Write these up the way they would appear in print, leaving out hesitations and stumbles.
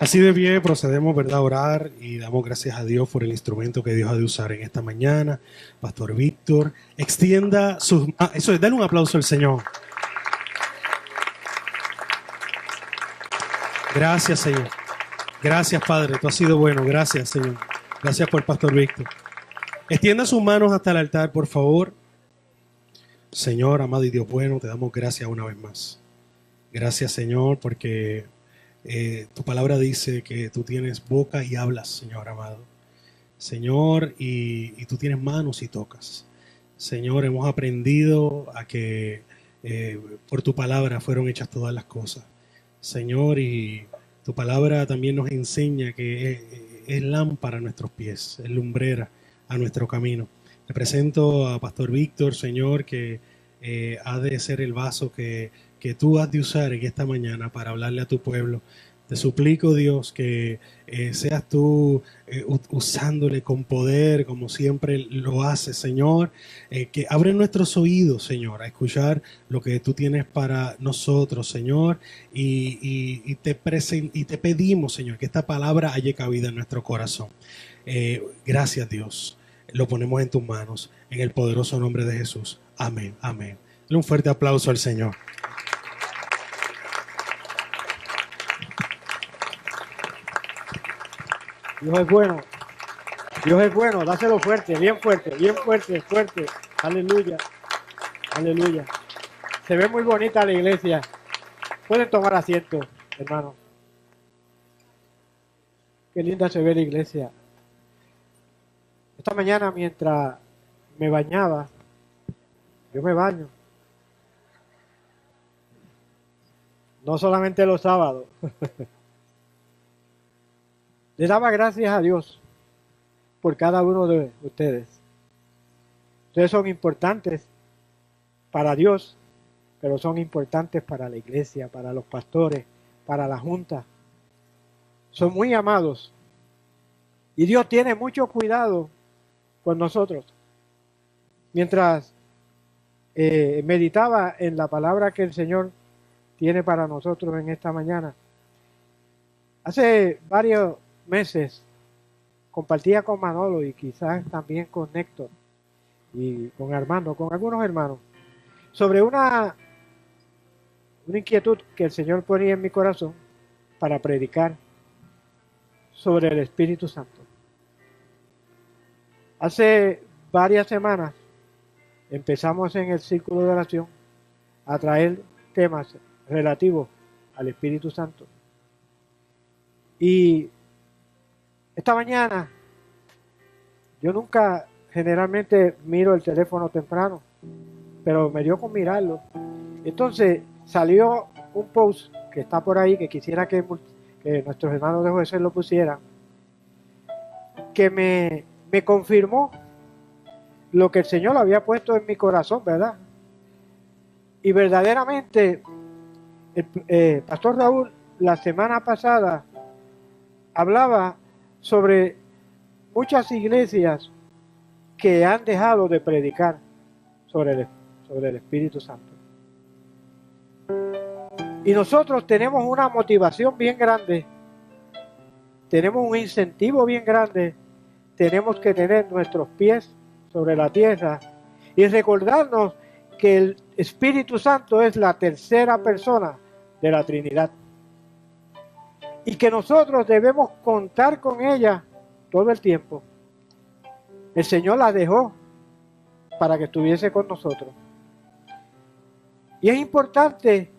Así de pie procedemos, ¿verdad?, a orar y damos gracias a Dios por el instrumento que Dios ha de usar en esta mañana. Pastor Víctor, extienda sus manos. Eso es, dale un aplauso al Señor. Gracias, Señor. Gracias, Padre. Tú has sido bueno. Gracias, Señor. Gracias por Pastor Víctor. Extienda sus manos hasta el altar, por favor. Señor, amado y Dios bueno, te damos gracias una vez más. Gracias, Señor, porque tu palabra dice que tú tienes boca y hablas, Señor amado. Señor, y tú tienes manos y tocas. Señor, hemos aprendido a que por tu palabra fueron hechas todas las cosas. Señor, y tu palabra también nos enseña que es lámpara a nuestros pies, es lumbrera a nuestro camino. Le presento a Pastor Víctor, Señor, que ha de ser el vaso que tú has de usar en esta mañana para hablarle a tu pueblo. Te suplico, Dios, que seas tú usándole con poder, como siempre lo haces, Señor. Que abre nuestros oídos, Señor, a escuchar lo que tú tienes para nosotros, Señor. Y te pedimos, Señor, que esta palabra haya cabida en nuestro corazón. Gracias, Dios. Lo ponemos en tus manos, en el poderoso nombre de Jesús. Amén, amén. Dale un fuerte aplauso al Señor. Dios es bueno. Dios es bueno. Dáselo fuerte, bien fuerte, bien fuerte, fuerte. Aleluya. Aleluya. Se ve muy bonita la iglesia. Pueden tomar asiento, hermano. Qué linda se ve la iglesia. Esta mañana mientras me bañaba, yo me baño. No solamente los sábados. Le daba gracias a Dios por cada uno de ustedes. Ustedes son importantes para Dios, pero son importantes para la iglesia, para los pastores, para la junta. Son muy amados. Y Dios tiene mucho cuidado con nosotros. Mientras meditaba en la palabra que el Señor tiene para nosotros en esta mañana, hace varios meses compartía con Manolo y quizás también con Néctor y con Armando, con algunos hermanos, sobre una inquietud que el Señor ponía en mi corazón para predicar sobre el Espíritu Santo. Hace varias semanas empezamos en el círculo de oración a traer temas relativos al Espíritu Santo. Y esta mañana, yo nunca generalmente miro el teléfono temprano, pero me dio con mirarlo. Entonces salió un post que está por ahí, que quisiera que nuestros hermanos de José lo pusieran, que me confirmó lo que el Señor había puesto en mi corazón, ¿verdad? Y verdaderamente, el pastor Raúl la semana pasada hablaba sobre muchas iglesias que han dejado de predicar sobre el Espíritu Santo. Y nosotros tenemos una motivación bien grande, tenemos un incentivo bien grande, tenemos que tener nuestros pies sobre la tierra y recordarnos que el Espíritu Santo es la tercera persona de la Trinidad y que nosotros debemos contar con ella todo el tiempo. El Señor la dejó para que estuviese con nosotros. Y es importante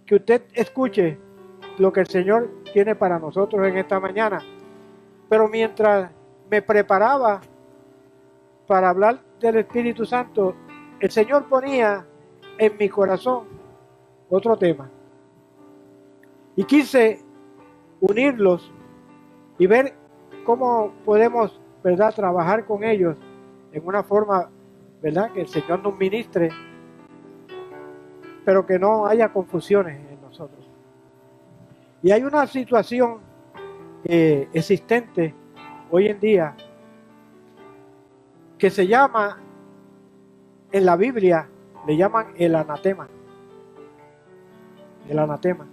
que usted escuche lo que el Señor tiene para nosotros en esta mañana. Pero mientras me preparaba para hablar del Espíritu Santo, el Señor ponía en mi corazón otro tema. Y quise unirlos y ver cómo podemos, ¿verdad?, trabajar con ellos en una forma, ¿verdad?, que el Señor nos ministre, pero que no haya confusiones en nosotros. Y hay una situación existente hoy en día que se llama, en la Biblia le llaman el anatema. El anatema.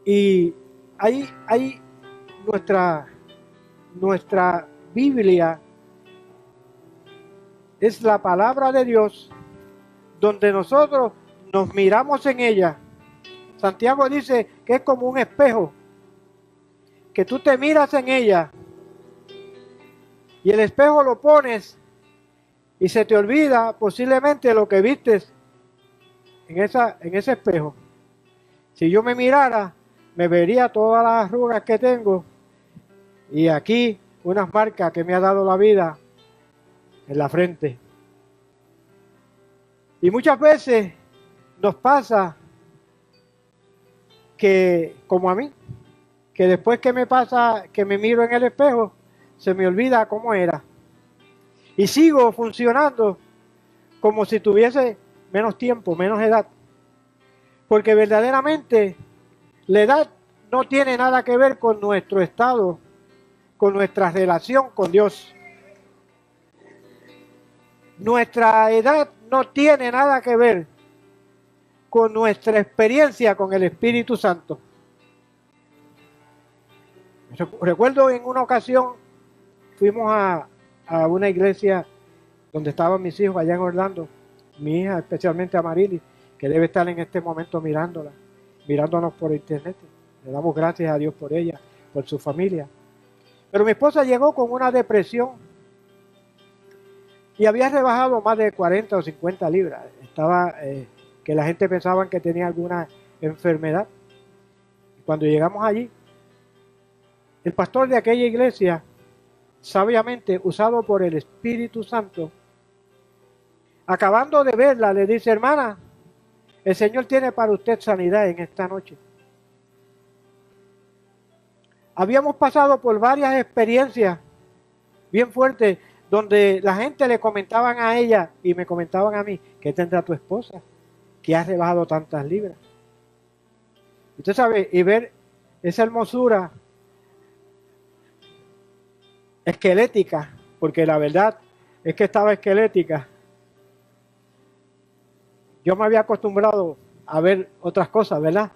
Y hay nuestra Biblia es la palabra de Dios, donde nosotros nos miramos en ella. Santiago dice que es como un espejo, que tú te miras en ella y el espejo lo pones y se te olvida posiblemente lo que vistes en ese espejo. Si yo me mirara, me vería todas las arrugas que tengo y aquí unas marcas que me ha dado la vida en la frente. Y muchas veces nos pasa que, como a mí, que después que me pasa, que me miro en el espejo, se me olvida cómo era. Y sigo funcionando como si tuviese menos tiempo, menos edad. Porque verdaderamente la edad no tiene nada que ver con nuestro estado, con nuestra relación con Dios. Nuestra edad no tiene nada que ver con nuestra experiencia con el Espíritu Santo. Recuerdo en una ocasión fuimos a una iglesia donde estaban mis hijos allá en Orlando, mi hija especialmente Amarili, que debe estar en este momento mirándonos por internet. Le damos gracias a Dios por ella, por su familia. Pero mi esposa llegó con una depresión y había rebajado más de 40 o 50 libras. Estaba, que la gente pensaba que tenía alguna enfermedad. Cuando llegamos allí, el pastor de aquella iglesia, sabiamente usado por el Espíritu Santo, acabando de verla, le dice: hermana, el Señor tiene para usted sanidad en esta noche. Habíamos pasado por varias experiencias bien fuertes, donde la gente le comentaban a ella y me comentaban a mí: ¿qué tendrá tu esposa que ha rebajado tantas libras? Usted sabe, y ver esa hermosura esquelética, porque la verdad es que estaba esquelética. Yo me había acostumbrado a ver otras cosas, ¿verdad?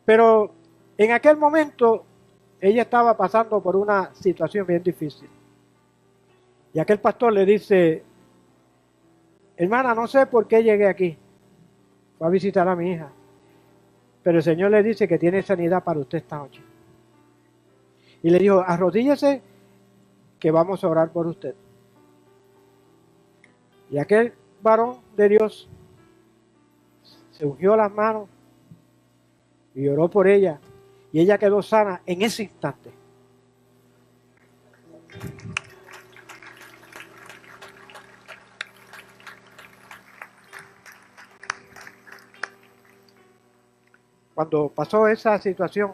Pero en aquel momento ella estaba pasando por una situación bien difícil. Y aquel pastor le dice: hermana, no sé por qué llegué aquí. Fue a visitar a mi hija. Pero el Señor le dice que tiene sanidad para usted esta noche. Y le dijo: arrodíllese que vamos a orar por usted. Y aquel varón de Dios se ungió las manos y oró por ella. Y ella quedó sana en ese instante. Cuando pasó esa situación,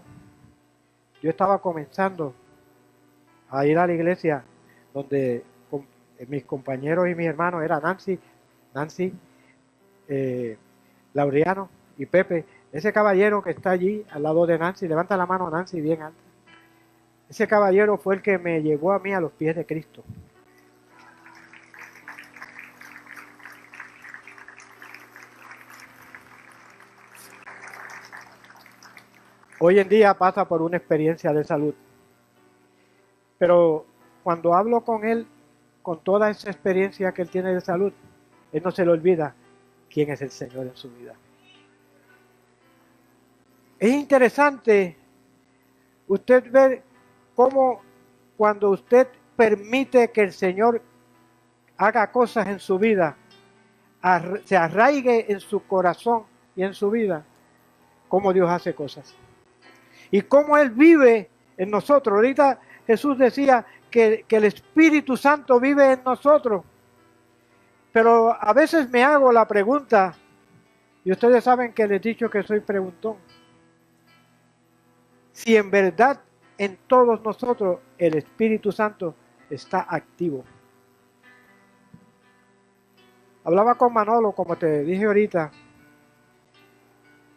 yo estaba comenzando a ir a la iglesia donde mis compañeros y mis hermanos eran Nancy, Laureano y Pepe. Ese caballero que está allí al lado de Nancy, levanta la mano Nancy bien alta. Ese caballero fue el que me llevó a mí a los pies de Cristo. Hoy en día pasa por una experiencia de salud. Pero cuando hablo con él, con toda esa experiencia que él tiene de salud, él no se le olvida quién es el Señor en su vida. Es interesante usted ver cómo cuando usted permite que el Señor haga cosas en su vida, se arraigue en su corazón y en su vida, cómo Dios hace cosas. Y cómo Él vive en nosotros. Ahorita Jesús decía que el Espíritu Santo vive en nosotros. Pero a veces me hago la pregunta, y ustedes saben que les he dicho que soy preguntón, si en verdad en todos nosotros el Espíritu Santo está activo. Hablaba con Manolo, como te dije ahorita,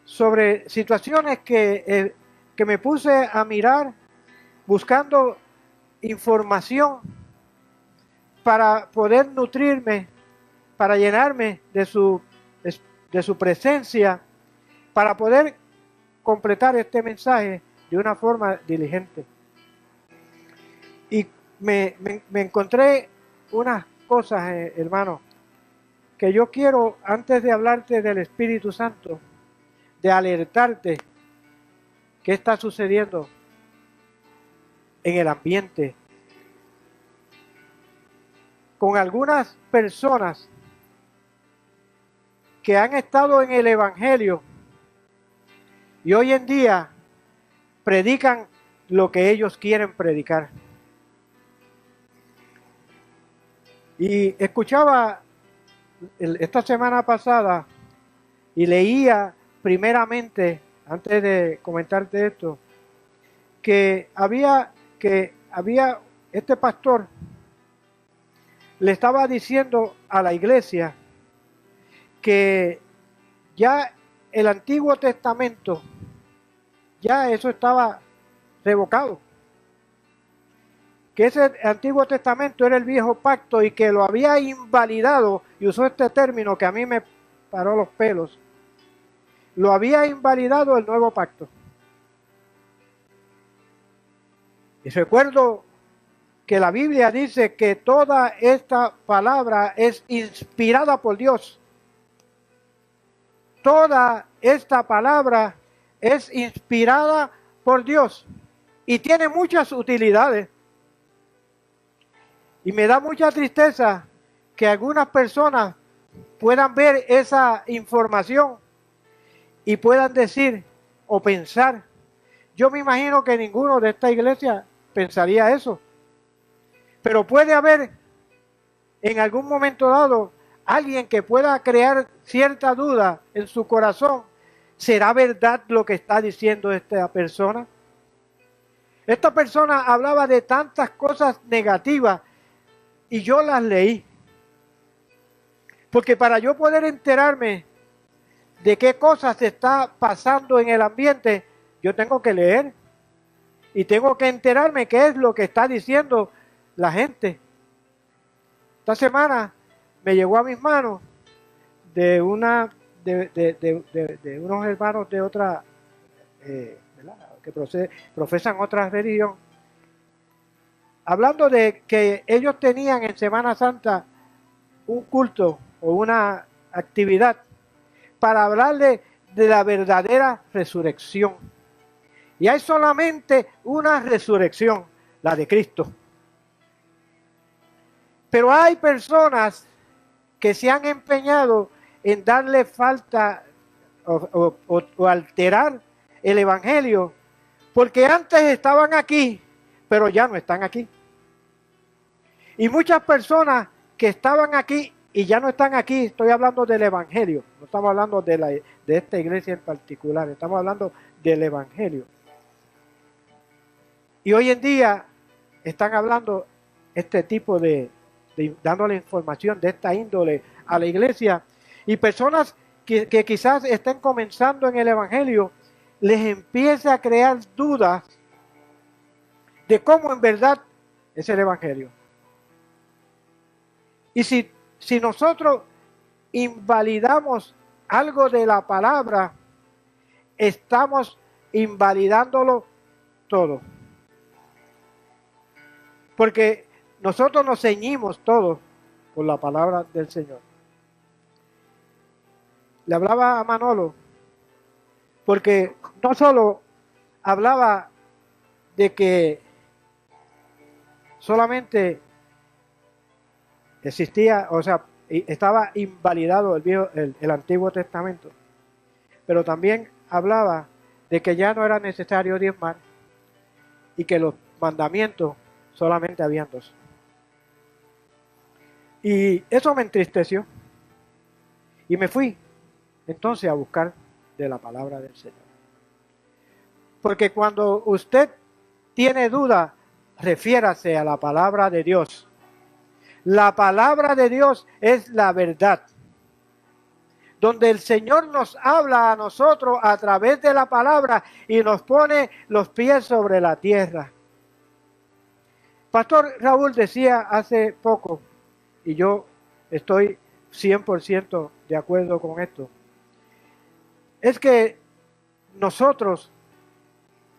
sobre situaciones que me puse a mirar buscando información para poder nutrirme, para llenarme de su presencia para poder completar este mensaje de una forma diligente. Y me encontré unas cosas, hermano, que yo quiero, antes de hablarte del Espíritu Santo, de alertarte qué está sucediendo en el ambiente con algunas personas que han estado en el Evangelio y hoy en día predican lo que ellos quieren predicar. Y escuchaba esta semana pasada y leía primeramente, antes de comentarte esto, que había este pastor le estaba diciendo a la iglesia que ya el Antiguo Testamento, ya eso estaba revocado. Que ese Antiguo Testamento era el viejo pacto y que lo había invalidado, y usó este término que a mí me paró los pelos, lo había invalidado el nuevo pacto. Y recuerdo que la Biblia dice que toda esta palabra es inspirada por Dios. Toda esta palabra es inspirada por Dios y tiene muchas utilidades. Y me da mucha tristeza que algunas personas puedan ver esa información y puedan decir o pensar. Yo me imagino que ninguno de esta iglesia pensaría eso. Pero puede haber en algún momento dado alguien que pueda crear cierta duda en su corazón. ¿Será verdad lo que está diciendo esta persona? Esta persona hablaba de tantas cosas negativas y yo las leí. Porque para yo poder enterarme de qué cosas está pasando en el ambiente, yo tengo que leer y tengo que enterarme qué es lo que está diciendo la gente. Esta semana me llegó a mis manos de unos hermanos de otra, que profesan otra religión, hablando de que ellos tenían en Semana Santa un culto o una actividad para hablarle de la verdadera resurrección. Y hay solamente una resurrección, la de Cristo. Pero hay personas que se han empeñado en darle falta o alterar el Evangelio, porque antes estaban aquí, pero ya no están aquí. Y muchas personas que estaban aquí y ya no están aquí, estoy hablando del Evangelio, no estamos hablando de esta iglesia en particular, estamos hablando del Evangelio. Y hoy en día están hablando este tipo dándole información de esta índole a la iglesia, y personas que quizás estén comenzando en el Evangelio, les empieza a crear dudas de cómo en verdad es el Evangelio. Y si nosotros invalidamos algo de la palabra, estamos invalidándolo todo. Porque nosotros nos ceñimos todos por la palabra del Señor. Le hablaba a Manolo, porque no solo hablaba de que solamente existía, o sea, estaba invalidado el Antiguo Testamento, pero también hablaba de que ya no era necesario diezmar y que los mandamientos solamente habían 2. Y eso me entristeció. Y me fui entonces a buscar de la palabra del Señor. Porque cuando usted tiene duda, refiérase a la palabra de Dios. La palabra de Dios es la verdad. Donde el Señor nos habla a nosotros a través de la palabra y nos pone los pies sobre la tierra. Pastor Raúl decía hace poco, y yo estoy 100% de acuerdo con esto, es que nosotros,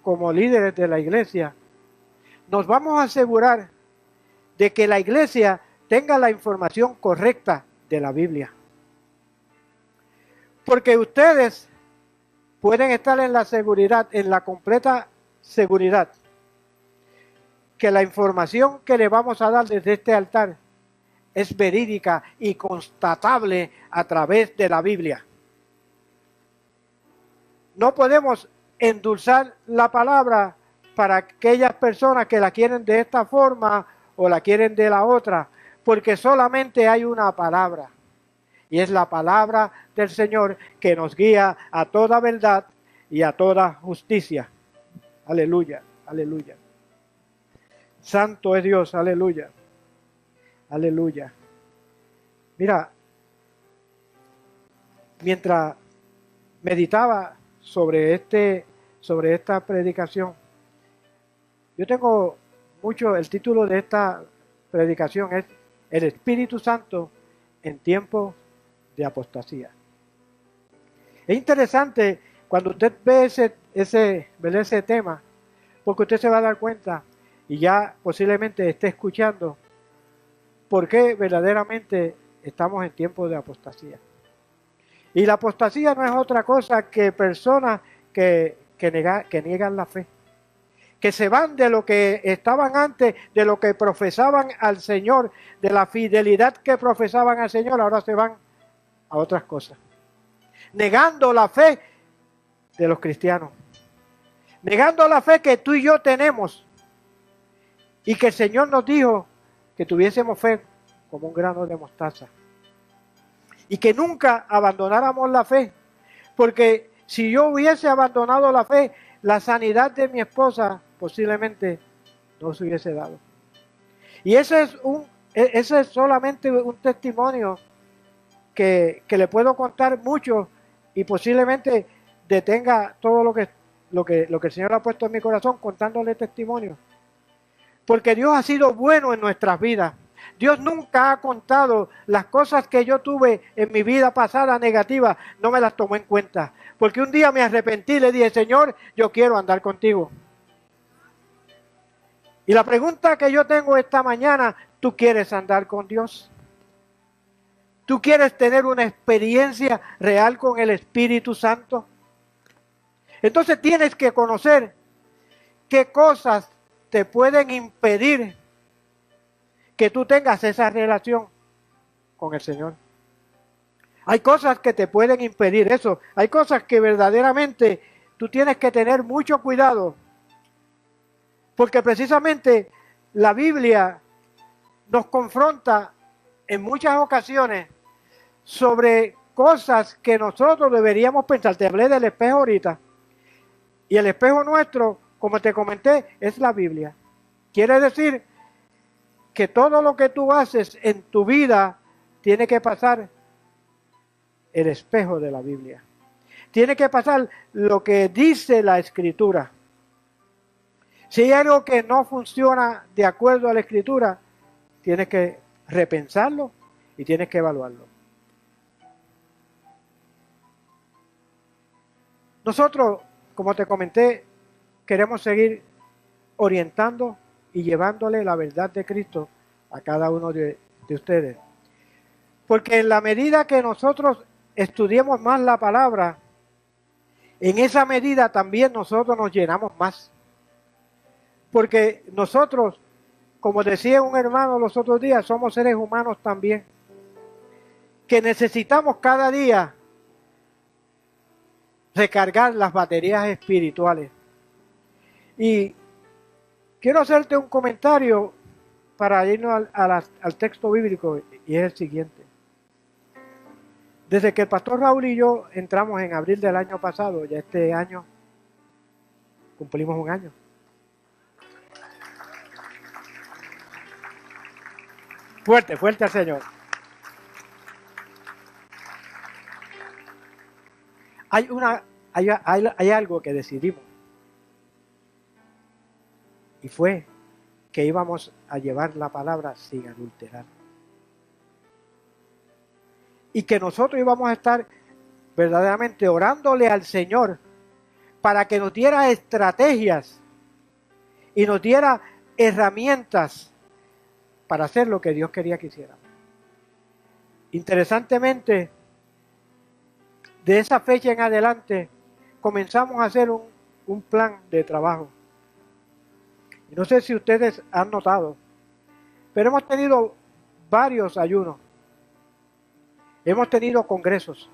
como líderes de la iglesia, nos vamos a asegurar de que la iglesia tenga la información correcta de la Biblia. Porque ustedes pueden estar en la seguridad, en la completa seguridad, que la información que le vamos a dar desde este altar es verídica y constatable a través de la Biblia. No podemos endulzar la palabra para aquellas personas que la quieren de esta forma o la quieren de la otra, porque solamente hay una palabra, y es la palabra del Señor que nos guía a toda verdad y a toda justicia. Aleluya, aleluya. Santo es Dios, aleluya, aleluya. Mira, mientras meditaba sobre esta predicación, yo tengo mucho, el título de esta predicación es El Espíritu Santo en tiempos de apostasía. Es interesante cuando usted ve ese tema, porque usted se va a dar cuenta y ya posiblemente esté escuchando por qué verdaderamente estamos en tiempos de apostasía. Y la apostasía no es otra cosa que personas que niegan la fe, que se van de lo que estaban antes, de lo que profesaban al Señor, de la fidelidad que profesaban al Señor, ahora se van a otras cosas, negando la fe de los cristianos, negando la fe que tú y yo tenemos y que el Señor nos dijo que tuviésemos fe como un grano de mostaza y que nunca abandonáramos la fe, porque si yo hubiese abandonado la fe, la sanidad de mi esposa posiblemente no se hubiese dado. Y ese es solamente un testimonio que le puedo contar mucho y posiblemente detenga todo lo que el Señor ha puesto en mi corazón contándole testimonio. Porque Dios ha sido bueno en nuestras vidas. Dios nunca ha contado las cosas que yo tuve en mi vida pasada negativas, no me las tomó en cuenta. Porque un día me arrepentí y le dije, Señor, yo quiero andar contigo. Y la pregunta que yo tengo esta mañana, ¿tú quieres andar con Dios? ¿Tú quieres tener una experiencia real con el Espíritu Santo? Entonces tienes que conocer qué cosas te pueden impedir que tú tengas esa relación con el Señor. Hay cosas que te pueden impedir eso. Hay cosas que verdaderamente tú tienes que tener mucho cuidado. Porque precisamente la Biblia nos confronta en muchas ocasiones sobre cosas que nosotros deberíamos pensar. Te hablé del espejo ahorita. Y el espejo nuestro, como te comenté, es la Biblia. Quiere decir que todo lo que tú haces en tu vida tiene que pasar el espejo de la Biblia. Tiene que pasar lo que dice la Escritura. Si hay algo que no funciona de acuerdo a la Escritura, tienes que repensarlo y tienes que evaluarlo. Nosotros, como te comenté, queremos seguir orientando y llevándole la verdad de Cristo a cada uno de ustedes. Porque en la medida que nosotros estudiemos más la palabra, en esa medida también nosotros nos llenamos más. Porque nosotros, como decía un hermano los otros días, somos seres humanos también, que necesitamos cada día recargar las baterías espirituales. Y quiero hacerte un comentario para irnos al texto bíblico, y es el siguiente. Desde que el pastor Raúl y yo entramos en abril del año pasado, ya este año cumplimos un año. Fuerte, fuerte al Señor. Hay algo que decidimos. Y fue que íbamos a llevar la palabra sin adulterar. Y que nosotros íbamos a estar verdaderamente orándole al Señor para que nos diera estrategias y nos diera herramientas para hacer lo que Dios quería que hiciéramos. Interesantemente, de esa fecha en adelante, comenzamos a hacer un plan de trabajo. Y no sé si ustedes han notado, pero hemos tenido varios ayunos. Hemos tenido congresos.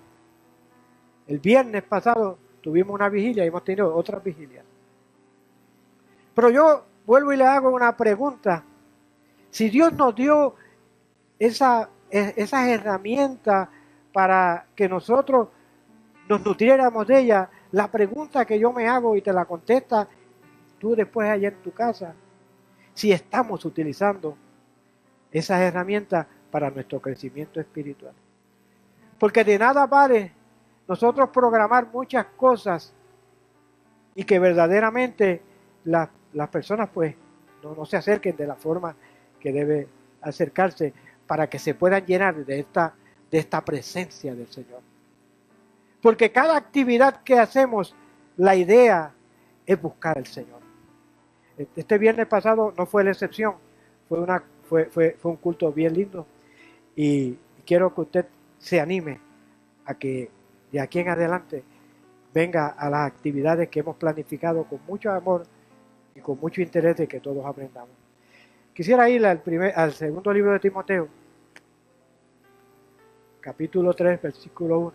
El viernes pasado tuvimos una vigilia y hemos tenido otras vigilias. Pero yo vuelvo y le hago una pregunta. Si Dios nos dio esas herramientas para que nosotros nos nutriéramos de ellas, la pregunta que yo me hago y te la contesta tú después allá en tu casa, si estamos utilizando esas herramientas para nuestro crecimiento espiritual. Porque de nada vale nosotros programar muchas cosas y que verdaderamente las personas pues no se acerquen de la forma que debe acercarse para que se puedan llenar de esta presencia del Señor. Porque cada actividad que hacemos, la idea es buscar al Señor. Este viernes pasado no fue la excepción, fue un culto bien lindo y quiero que usted se anime a que de aquí en adelante venga a las actividades que hemos planificado con mucho amor y con mucho interés de que todos aprendamos. Quisiera ir al segundo libro de Timoteo, capítulo 3, versículo 1.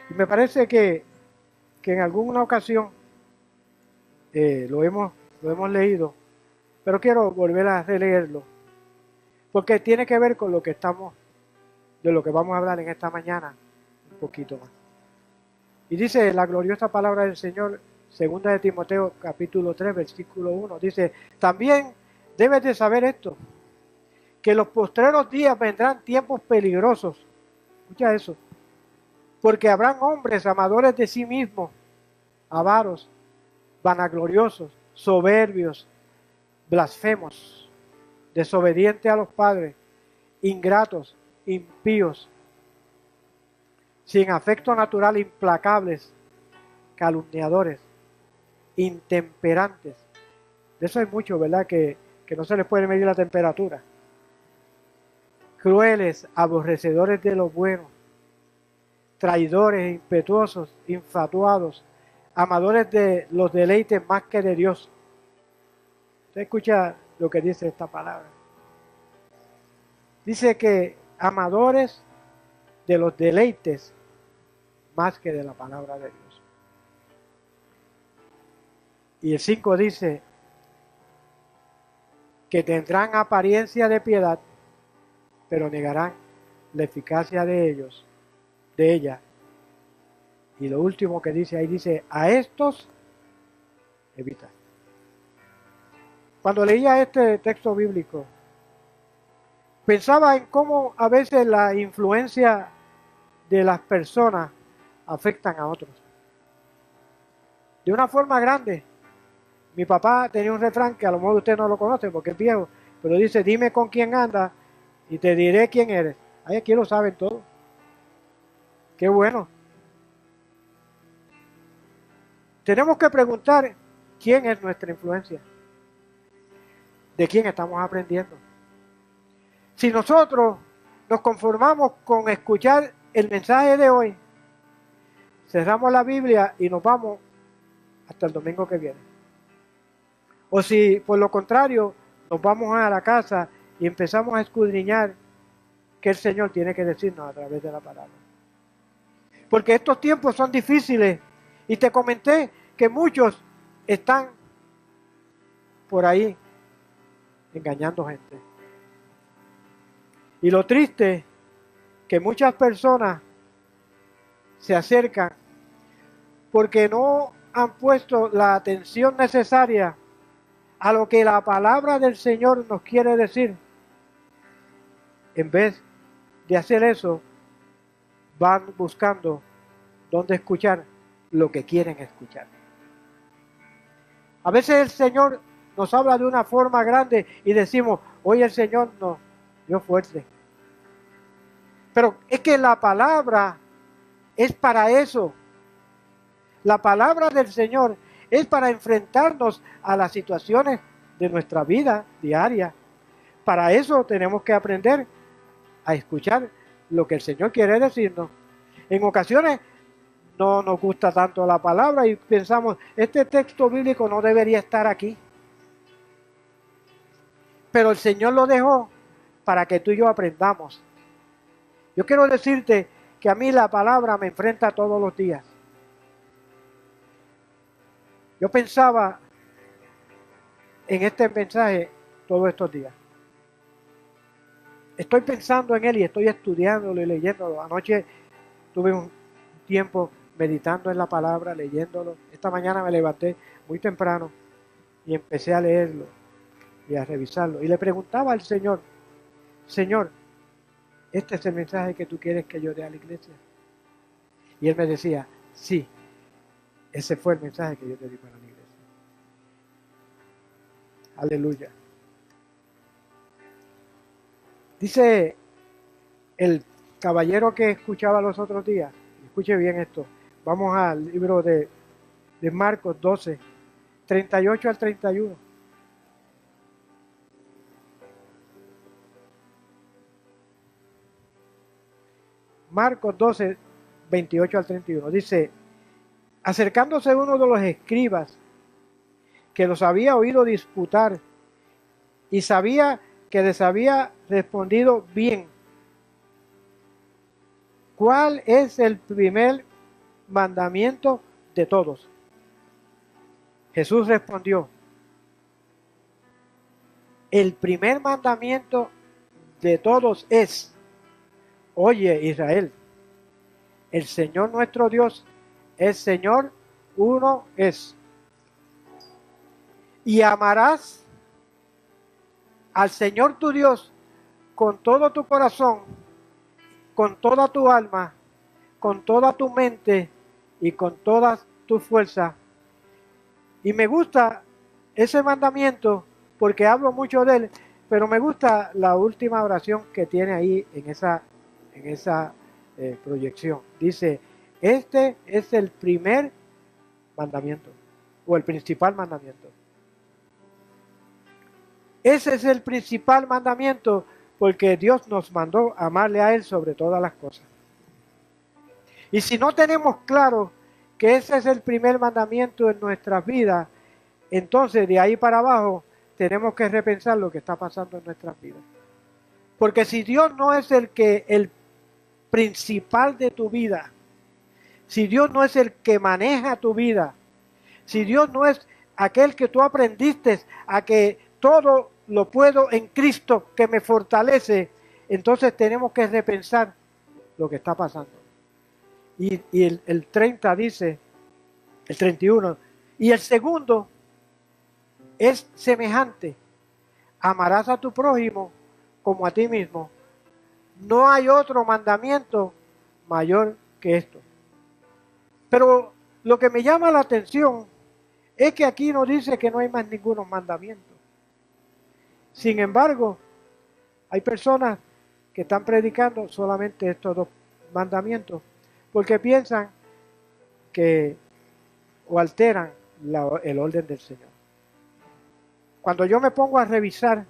Y me parece que en alguna ocasión lo hemos leído, pero quiero volver a releerlo, porque tiene que ver con de lo que vamos a hablar en esta mañana, un poquito más. Y dice la gloriosa palabra del Señor, segunda de Timoteo, capítulo 3, versículo 1, dice, también debes de saber esto, que en los postreros días vendrán tiempos peligrosos. Escucha eso. Porque habrán hombres amadores de sí mismos, avaros, vanagloriosos, soberbios, blasfemos, desobedientes a los padres, ingratos, impíos, sin afecto natural, implacables, calumniadores, intemperantes. De eso hay mucho, ¿verdad? Que no se les puede medir la temperatura. Crueles, aborrecedores de lo bueno, traidores, impetuosos, infatuados, amadores de los deleites más que de Dios. Usted escucha lo que dice esta palabra. Dice que amadores de los deleites más que de la palabra de Dios. Y el 5 dice que tendrán apariencia de piedad, pero negarán la eficacia de ella. Y lo último que dice ahí dice, a estos evita. Cuando leía este texto bíblico, pensaba en cómo a veces la influencia de las personas afectan a otros. De una forma grande. Mi papá tenía un refrán que a lo mejor usted no lo conoce porque es viejo, pero dice, dime con quién andas y te diré quién eres. Ay, aquí lo saben todos. Qué bueno. Tenemos que preguntar quién es nuestra influencia. ¿De quién estamos aprendiendo? Si nosotros nos conformamos con escuchar el mensaje de hoy, cerramos la Biblia y nos vamos hasta el domingo que viene. O si por lo contrario nos vamos a la casa y empezamos a escudriñar qué el Señor tiene que decirnos a través de la palabra. Porque estos tiempos son difíciles y te comenté que muchos están por ahí engañando gente. Y lo triste es que muchas personas se acercan porque no han puesto la atención necesaria a lo que la palabra del Señor nos quiere decir. En vez de hacer eso, van buscando dónde escuchar lo que quieren escuchar. A veces el Señor nos habla de una forma grande y decimos, hoy el Señor nos dio fuerte. Pero es que la palabra es para eso. La palabra del Señor es para enfrentarnos a las situaciones de nuestra vida diaria. Para eso tenemos que aprender a escuchar lo que el Señor quiere decirnos. En ocasiones no nos gusta tanto la palabra y pensamos, este texto bíblico no debería estar aquí. Pero el Señor lo dejó para que tú y yo aprendamos. Yo quiero decirte que a mí la palabra me enfrenta todos los días. Yo pensaba en este mensaje todos estos días. Estoy pensando en él y estoy estudiándolo y leyéndolo. Anoche tuve un tiempo meditando en la palabra, leyéndolo. Esta mañana me levanté muy temprano y empecé a leerlo y a revisarlo. Y le preguntaba al Señor, Señor, ¿este es el mensaje que tú quieres que yo dé a la iglesia? Y Él me decía, sí, ese fue el mensaje que yo te di para la iglesia. Aleluya. Dice el caballero que escuchaba los otros días, escuche bien esto, vamos al libro de Marcos 12, 38 al 31. Marcos 12, 28 al 31. Dice, acercándose uno de los escribas que los había oído disputar y sabía que les había respondido bien, ¿cuál es el primer mandamiento de todos? Jesús respondió, el primer mandamiento de todos es, oye Israel, el Señor nuestro Dios es Señor, uno es. Y amarás al Señor tu Dios con todo tu corazón, con toda tu alma, con toda tu mente y con todas tus fuerzas. Y me gusta ese mandamiento porque hablo mucho de él, pero me gusta la última oración que tiene ahí en esa proyección. Dice, este es el primer mandamiento o el principal mandamiento. Ese es el principal mandamiento porque Dios nos mandó amarle a Él sobre todas las cosas. Y si no tenemos claro que ese es el primer mandamiento en nuestras vidas, entonces de ahí para abajo tenemos que repensar lo que está pasando en nuestras vidas. Porque si Dios no es el principal de tu vida, si Dios no es el que maneja tu vida, si Dios no es aquel que tú aprendiste a que todo lo puedo en Cristo que me fortalece, entonces tenemos que repensar lo que está pasando. Y el 30 dice, el 31, y el segundo es semejante, amarás a tu prójimo como a ti mismo. No hay otro mandamiento mayor que esto. Pero lo que me llama la atención es que aquí no dice que no hay más ningunos mandamientos. Sin embargo, hay personas que están predicando solamente estos dos mandamientos porque piensan que o alteran el orden del Señor. Cuando yo me pongo a revisar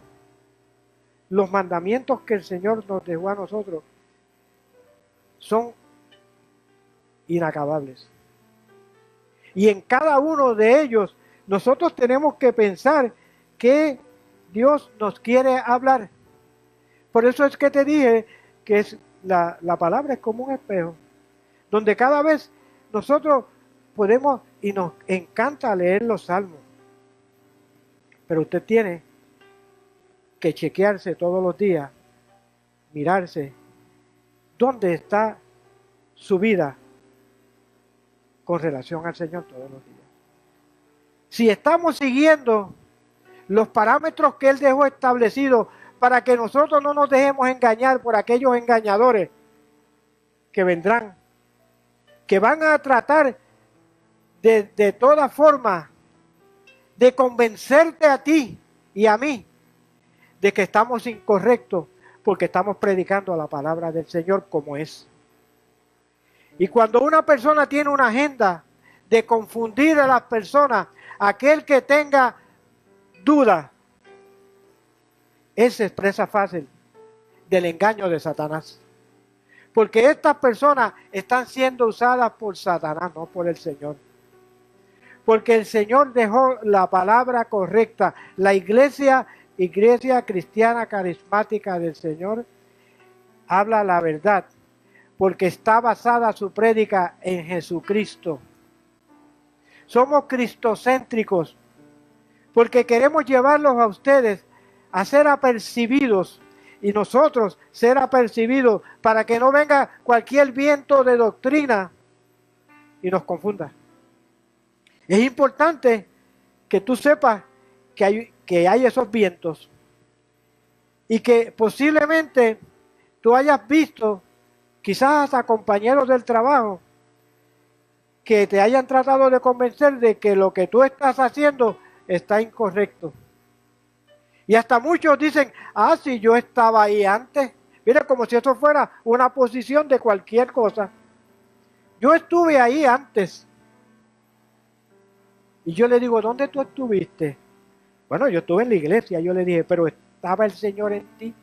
los mandamientos que el Señor nos dejó a nosotros, son inacabables. Y en cada uno de ellos nosotros tenemos que pensar que Dios nos quiere hablar. Por eso es que te dije que la palabra es como un espejo, donde cada vez nosotros podemos y nos encanta leer los salmos. Pero usted tiene que chequearse todos los días, mirarse dónde está su vida con relación al Señor todos los días. Si estamos siguiendo los parámetros que Él dejó establecidos para que nosotros no nos dejemos engañar por aquellos engañadores que vendrán, que van a tratar de toda forma de convencerte a ti y a mí de que estamos incorrectos porque estamos predicando la palabra del Señor como es. Y cuando una persona tiene una agenda de confundir a las personas, aquel que tenga duda, esa es presa fácil del engaño de Satanás. Porque estas personas están siendo usadas por Satanás, no por el Señor. Porque el Señor dejó la palabra correcta. La iglesia cristiana carismática del Señor habla la verdad, porque está basada su prédica en Jesucristo. Somos cristocéntricos, porque queremos llevarlos a ustedes a ser apercibidos y nosotros ser apercibidos para que no venga cualquier viento de doctrina y nos confunda. Es importante que tú sepas que hay esos vientos y que posiblemente tú hayas visto quizás a compañeros del trabajo que te hayan tratado de convencer de que lo que tú estás haciendo está incorrecto. Y hasta muchos dicen, si yo estaba ahí antes. Mira, como si eso fuera una posición de cualquier cosa. Yo estuve ahí antes. Y yo le digo, ¿dónde tú estuviste? Bueno, yo estuve en la iglesia. Yo le dije, pero ¿estaba el Señor en ti?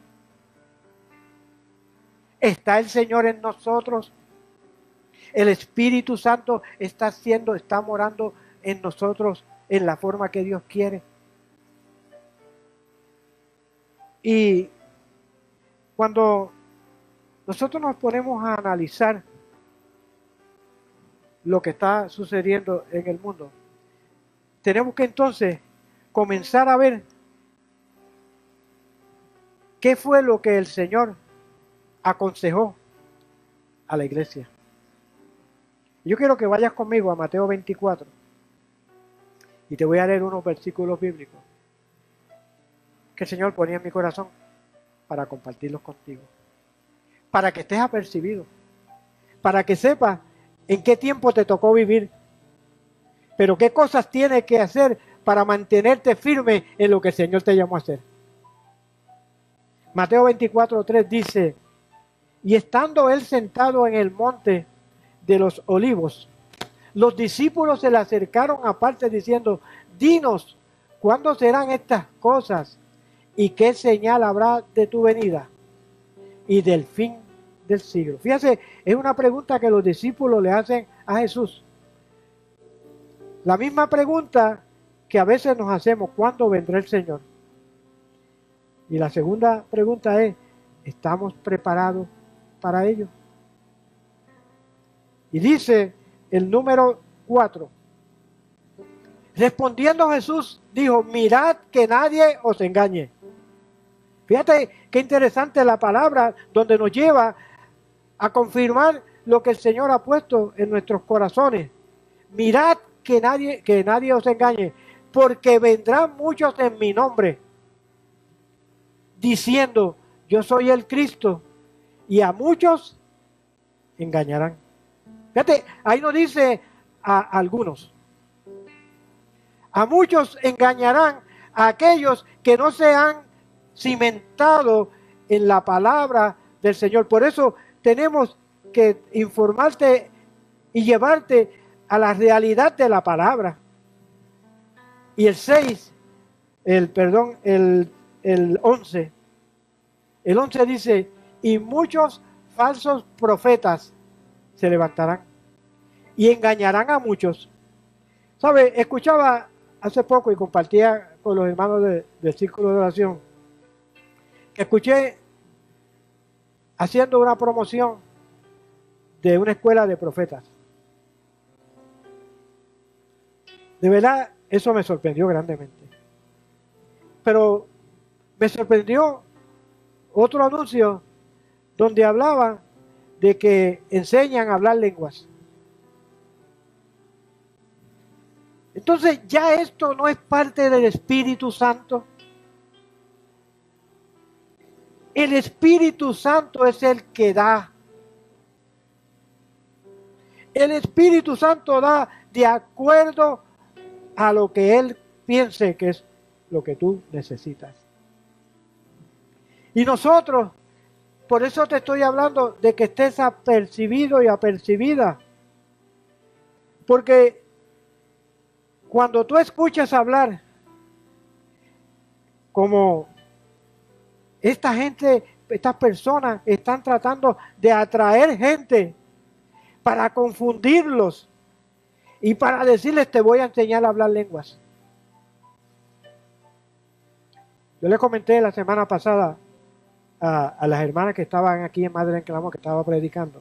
¿Está el Señor en nosotros? El Espíritu Santo está morando en nosotros en la forma que Dios quiere. Y cuando nosotros nos ponemos a analizar lo que está sucediendo en el mundo, tenemos que entonces comenzar a ver qué fue lo que el Señor aconsejó a la iglesia. Yo quiero que vayas conmigo a Mateo 24 y te voy a leer unos versículos bíblicos que el Señor ponía en mi corazón para compartirlos contigo, para que estés apercibido, para que sepas en qué tiempo te tocó vivir, pero qué cosas tienes que hacer para mantenerte firme en lo que el Señor te llamó a hacer. Mateo 24:3 dice, y estando él sentado en el monte de los olivos, los discípulos se le acercaron aparte diciendo, dinos, ¿cuándo serán estas cosas? ¿Y qué señal habrá de tu venida y del fin del siglo? Fíjate, es una pregunta que los discípulos le hacen a Jesús. La misma pregunta que a veces nos hacemos, ¿cuándo vendrá el Señor? Y la segunda pregunta es, ¿estamos preparados para ello? Y dice el número 4. Respondiendo Jesús dijo, mirad que nadie os engañe. Fíjate qué interesante la palabra donde nos lleva a confirmar lo que el Señor ha puesto en nuestros corazones. Mirad que nadie os engañe, porque vendrán muchos en mi nombre, diciendo, yo soy el Cristo, y a muchos engañarán. Fíjate, ahí nos dice a algunos. A muchos engañarán a aquellos que no se han cimentado en la palabra del Señor. Por eso tenemos que informarte y llevarte a la realidad de la palabra. Y el 11. El 11 dice, y muchos falsos profetas se levantarán y engañarán a muchos. ¿Sabe? Escuchaba hace poco y compartía con los hermanos del círculo de oración, que escuché haciendo una promoción de una escuela de profetas. De verdad, eso me sorprendió grandemente. Pero me sorprendió otro anuncio donde hablaba de que enseñan a hablar lenguas. Entonces, ya esto no es parte del Espíritu Santo. El Espíritu Santo es el que da. El Espíritu Santo da de acuerdo a lo que Él piense que es lo que tú necesitas. Y nosotros, por eso te estoy hablando de que estés apercibido y apercibida. Porque Cuando tú escuchas hablar como esta gente, estas personas están tratando de atraer gente para confundirlos y para decirles te voy a enseñar a hablar lenguas. Yo le comenté la semana pasada a las hermanas que estaban aquí en Madre en Clamor, que estaba predicando,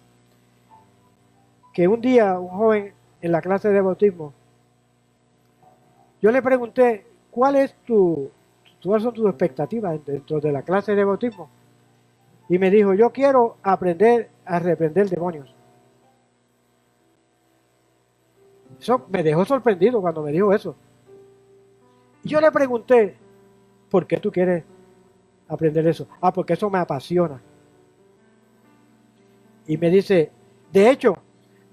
que un día un joven en la clase de bautismo, yo le pregunté, ¿cuáles son tus expectativas dentro de la clase de bautismo? Y me dijo, yo quiero aprender a reprender demonios. Eso me dejó sorprendido cuando me dijo eso. Y yo le pregunté, ¿por qué tú quieres aprender eso? Porque eso me apasiona. Y me dice, de hecho,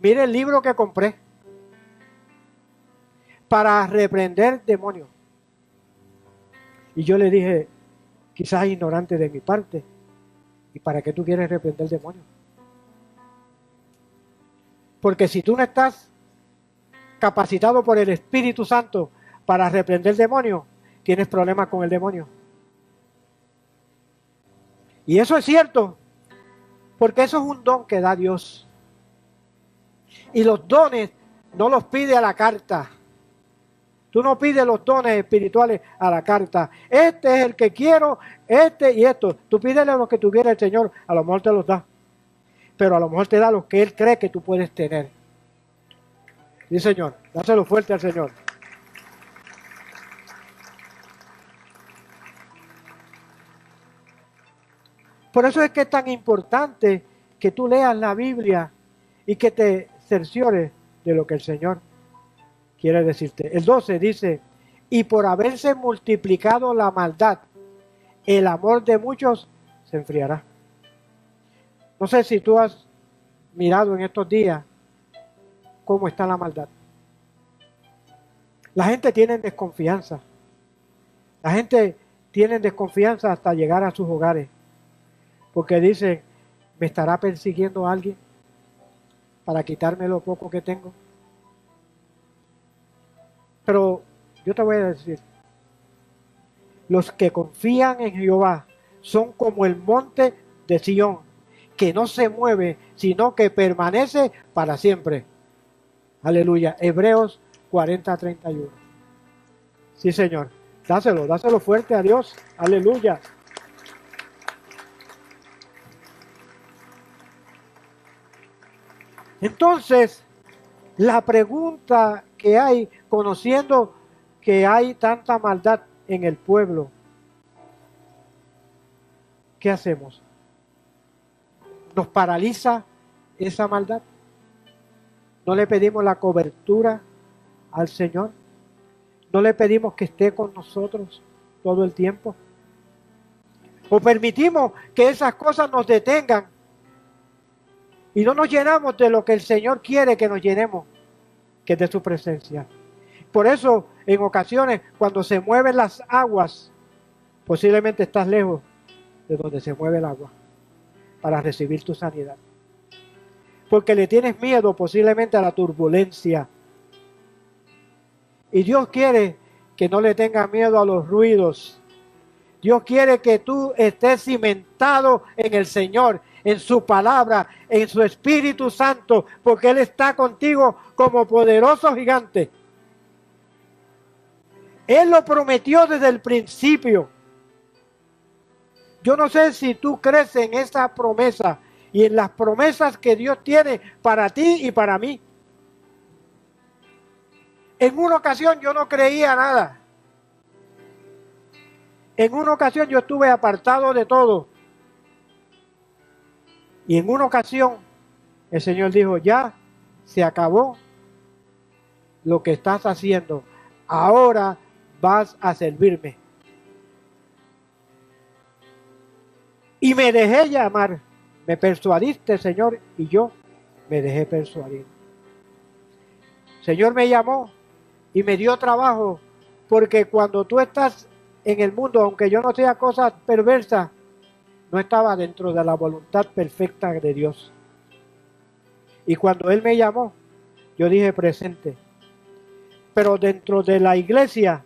mire el libro que compré para reprender demonios. Y yo le dije, quizás ignorante de mi parte, ¿y para qué tú quieres reprender demonios? Porque si tú no estás capacitado por el Espíritu Santo para reprender demonios, tienes problemas con el demonio. Y eso es cierto, porque eso es un don que da Dios. Y los dones no los pide a la carta. Tú no pides los dones espirituales a la carta. Este es el que quiero, este y esto. Tú pídele lo que tuviera el Señor, a lo mejor te los da. Pero a lo mejor te da lo que Él cree que tú puedes tener. Sí, Señor, dáselo fuerte al Señor. Por eso es que es tan importante que tú leas la Biblia y que te cerciores de lo que el Señor quiere decirte. El 12 dice, y por haberse multiplicado la maldad, el amor de muchos se enfriará. No sé si tú has mirado en estos días cómo está la maldad. La gente tiene desconfianza. La gente tiene desconfianza hasta llegar a sus hogares. Porque dicen, ¿me estará persiguiendo alguien para quitarme lo poco que tengo? Pero yo te voy a decir, los que confían en Jehová son como el monte de Sión, que no se mueve, sino que permanece para siempre. Aleluya. Hebreos 40:31. Sí, Señor. Dáselo fuerte a Dios. Aleluya. Entonces, la pregunta que hay, conociendo que hay tanta maldad en el pueblo, ¿qué hacemos? ¿Nos paraliza esa maldad? ¿No le pedimos la cobertura al Señor? ¿No le pedimos que esté con nosotros todo el tiempo? ¿O permitimos que esas cosas nos detengan y no nos llenamos de lo que el Señor quiere que nos llenemos, que es de su presencia? Por eso, en ocasiones, cuando se mueven las aguas, posiblemente estás lejos de donde se mueve el agua para recibir tu sanidad. Porque le tienes miedo posiblemente a la turbulencia. Y Dios quiere que no le tengas miedo a los ruidos. Dios quiere que tú estés cimentado en el Señor, en su palabra, en su Espíritu Santo, porque Él está contigo como poderoso gigante. Él lo prometió desde el principio. Yo no sé si tú crees en esa promesa y en las promesas que Dios tiene para ti y para mí. En una ocasión yo no creía nada. En una ocasión yo estuve apartado de todo. Y en una ocasión el Señor dijo, ya se acabó lo que estás haciendo. Ahora vas a servirme. Y me dejé llamar. Me persuadiste, Señor, y yo me dejé persuadir. El Señor me llamó y me dio trabajo, porque cuando tú estás en el mundo, aunque yo no sea cosas perversas, no estaba dentro de la voluntad perfecta de Dios. Y cuando Él me llamó, yo dije presente. pero dentro de la iglesia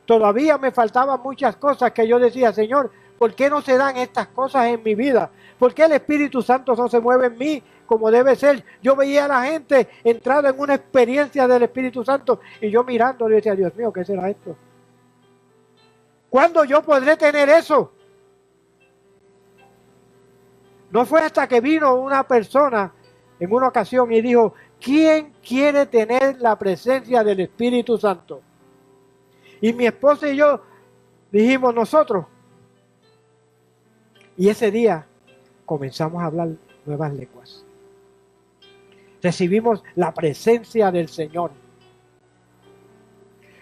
todavía me faltaban muchas cosas que yo decía, Señor, ¿por qué no se dan estas cosas en mi vida? ¿Por qué el Espíritu Santo no se mueve en mí como debe ser? Yo veía a la gente entrada en una experiencia del Espíritu Santo y yo mirando le decía, Dios mío, ¿qué será esto? ¿Cuándo yo podré tener eso? No fue hasta que vino una persona en una ocasión y dijo, ¿quién quiere tener la presencia del Espíritu Santo? Y mi esposa y yo dijimos nosotros. Y ese día comenzamos a hablar nuevas lenguas. Recibimos la presencia del Señor.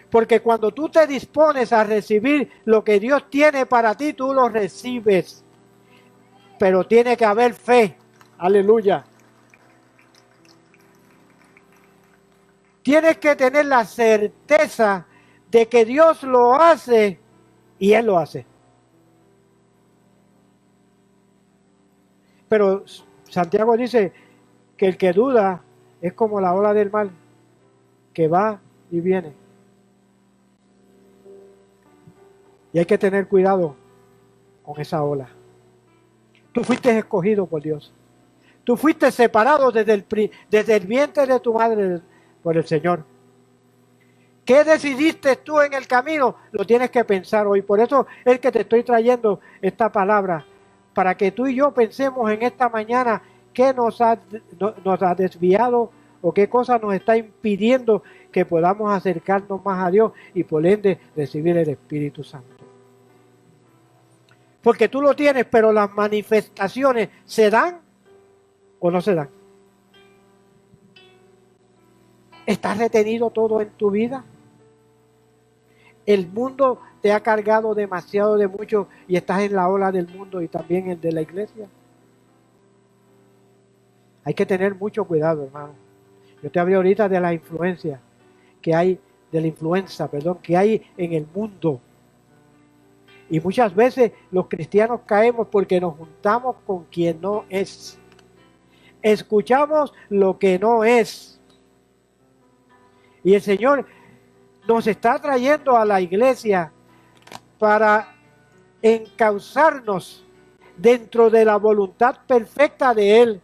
Porque cuando tú te dispones a recibir lo que Dios tiene para ti, tú lo recibes. Pero tiene que haber fe. Aleluya. Tienes que tener la certeza de que Dios lo hace y Él lo hace. Pero Santiago dice que el que duda es como la ola del mar, que va y viene. Y hay que tener cuidado con esa ola. Tú fuiste escogido por Dios. Tú fuiste separado desde el vientre de tu madre por el Señor. ¿Qué decidiste tú en el camino? Lo tienes que pensar hoy. Por eso es que te estoy trayendo esta palabra, para que tú y yo pensemos en esta mañana qué nos ha desviado o qué cosa nos está impidiendo que podamos acercarnos más a Dios y por ende recibir el Espíritu Santo. Porque tú lo tienes, pero las manifestaciones ¿se dan o no se dan? ¿Estás retenido todo en tu vida? El mundo te ha cargado demasiado de mucho y estás en la ola del mundo y también el de la iglesia. Hay que tener mucho cuidado, hermano. Yo te hablé ahorita de la influencia que hay, de la influenza, que hay en el mundo. Y muchas veces los cristianos caemos porque nos juntamos con quien no es. Escuchamos lo que no es. Y el Señor nos está trayendo a la iglesia para encauzarnos dentro de la voluntad perfecta de Él.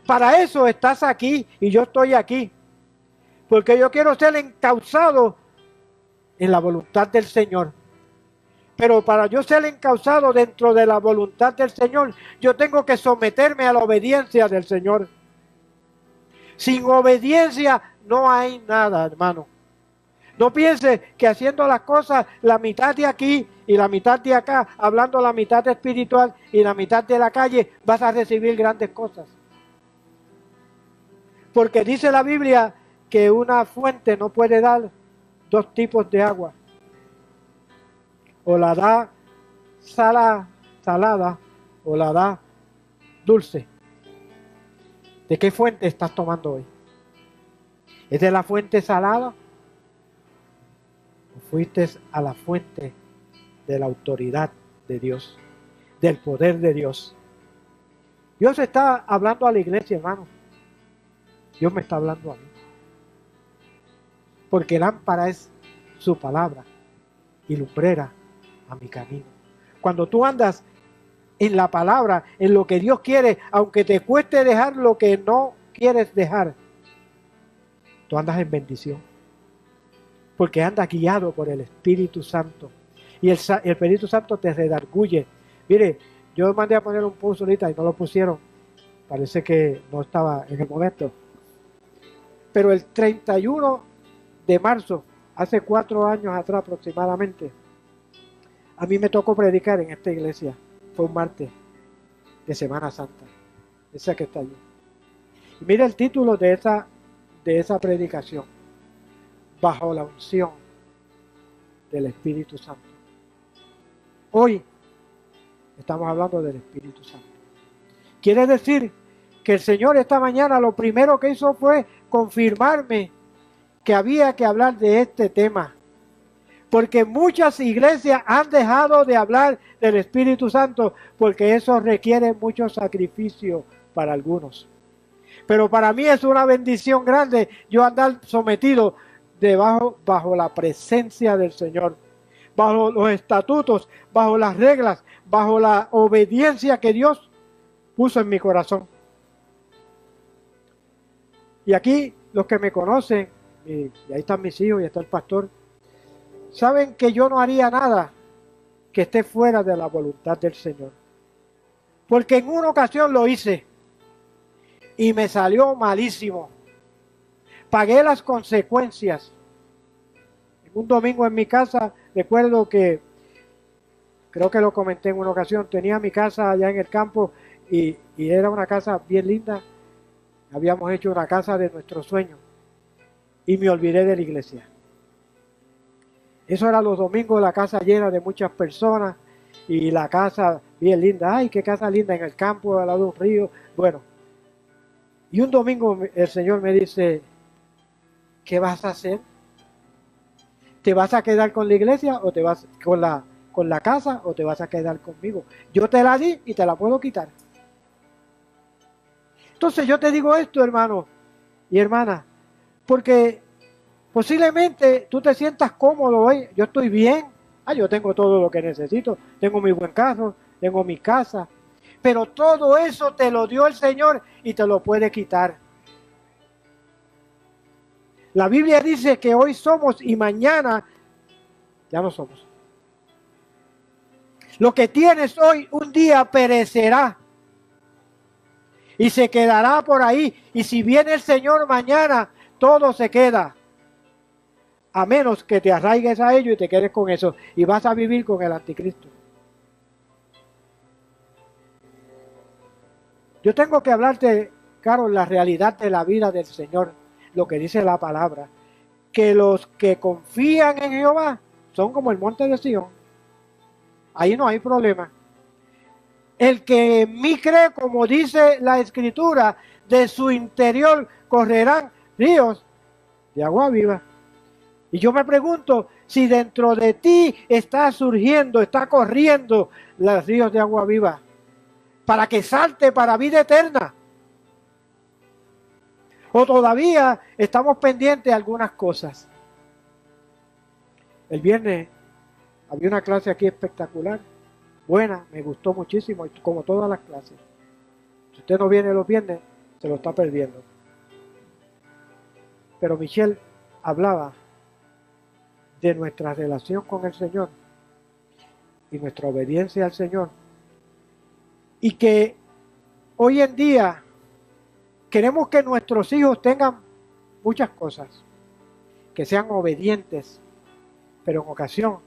Para eso estás aquí y yo estoy aquí. Porque yo quiero ser encauzado en la voluntad del Señor. Pero para yo ser encauzado dentro de la voluntad del Señor, yo tengo que someterme a la obediencia del Señor. Sin obediencia no hay nada, hermano. No piense que haciendo las cosas, la mitad de aquí y la mitad de acá, hablando la mitad espiritual y la mitad de la calle, vas a recibir grandes cosas. Porque dice la Biblia que una fuente no puede dar dos tipos de agua. O la da salada o la da dulce. ¿De qué fuente estás tomando hoy? ¿Es de la fuente salada? ¿O fuiste a la fuente de la autoridad de Dios, del poder de Dios? Dios está hablando a la iglesia, hermano. Dios me está hablando a mí. Porque lámpara es su palabra y lumbrera a mi camino. Cuando tú andas en la palabra, en lo que Dios quiere, aunque te cueste dejar lo que no quieres dejar, tú andas en bendición. Porque andas guiado por el Espíritu Santo. Y el Espíritu Santo te redarguye. Mire, yo mandé a poner un post ahorita y no lo pusieron. Parece que no estaba en el momento. Pero el 31 de marzo, hace 4 años atrás aproximadamente, a mí me tocó predicar en esta iglesia. Fue un martes de Semana Santa. Esa que está allí. Y mira el título de esa predicación. Bajo la unción del Espíritu Santo. Hoy estamos hablando del Espíritu Santo. Quiere decir que el Señor esta mañana lo primero que hizo fue confirmarme que había que hablar de este tema. Porque muchas iglesias han dejado de hablar del Espíritu Santo porque eso requiere mucho sacrificio para algunos. Pero para mí es una bendición grande yo andar sometido bajo la presencia del Señor, bajo los estatutos, bajo las reglas, bajo la obediencia que Dios puso en mi corazón. Y aquí los que me conocen, y ahí están mis hijos y está el pastor, saben que yo no haría nada que esté fuera de la voluntad del Señor. Porque en una ocasión lo hice y me salió malísimo. Pagué las consecuencias. Un domingo en mi casa, recuerdo que, creo que lo comenté en una ocasión, tenía mi casa allá en el campo y era una casa bien linda. Habíamos hecho una casa de nuestros sueños y me olvidé de la iglesia. Eso era los domingos, la casa llena de muchas personas y la casa bien linda. Ay, qué casa linda en el campo, al lado de un río. Bueno, y un domingo el Señor me dice, ¿qué vas a hacer? ¿Te vas a quedar con la iglesia o te vas con la casa o te vas a quedar conmigo? Yo te la di y te la puedo quitar. Entonces yo te digo esto, hermano y hermana, porque posiblemente tú te sientas cómodo hoy. Yo estoy bien. Yo tengo todo lo que necesito. Tengo mi buen carro, tengo mi casa. Pero todo eso te lo dio el Señor y te lo puede quitar. La Biblia dice que hoy somos y mañana ya no somos. Lo que tienes hoy un día perecerá y se quedará por ahí. Y si viene el Señor mañana, todo se queda. A menos que te arraigues a ello y te quedes con eso. Y vas a vivir con el anticristo. Yo tengo que hablarte, Carol, la realidad de la vida del Señor. Lo que dice la palabra. Que los que confían en Jehová son como el monte de Sión. Ahí no hay problema. El que en mí cree, como dice la Escritura, de su interior correrán ríos de agua viva. Y yo me pregunto si dentro de ti está surgiendo, está corriendo los ríos de agua viva para que salte para vida eterna. O todavía estamos pendientes de algunas cosas. El viernes había una clase aquí espectacular, buena, me gustó muchísimo, como todas las clases. Si usted no viene los viernes, se lo está perdiendo. Pero Michelle hablaba de nuestra relación con el Señor y nuestra obediencia al Señor. Y que hoy en día queremos que nuestros hijos tengan muchas cosas, que sean obedientes, pero en ocasión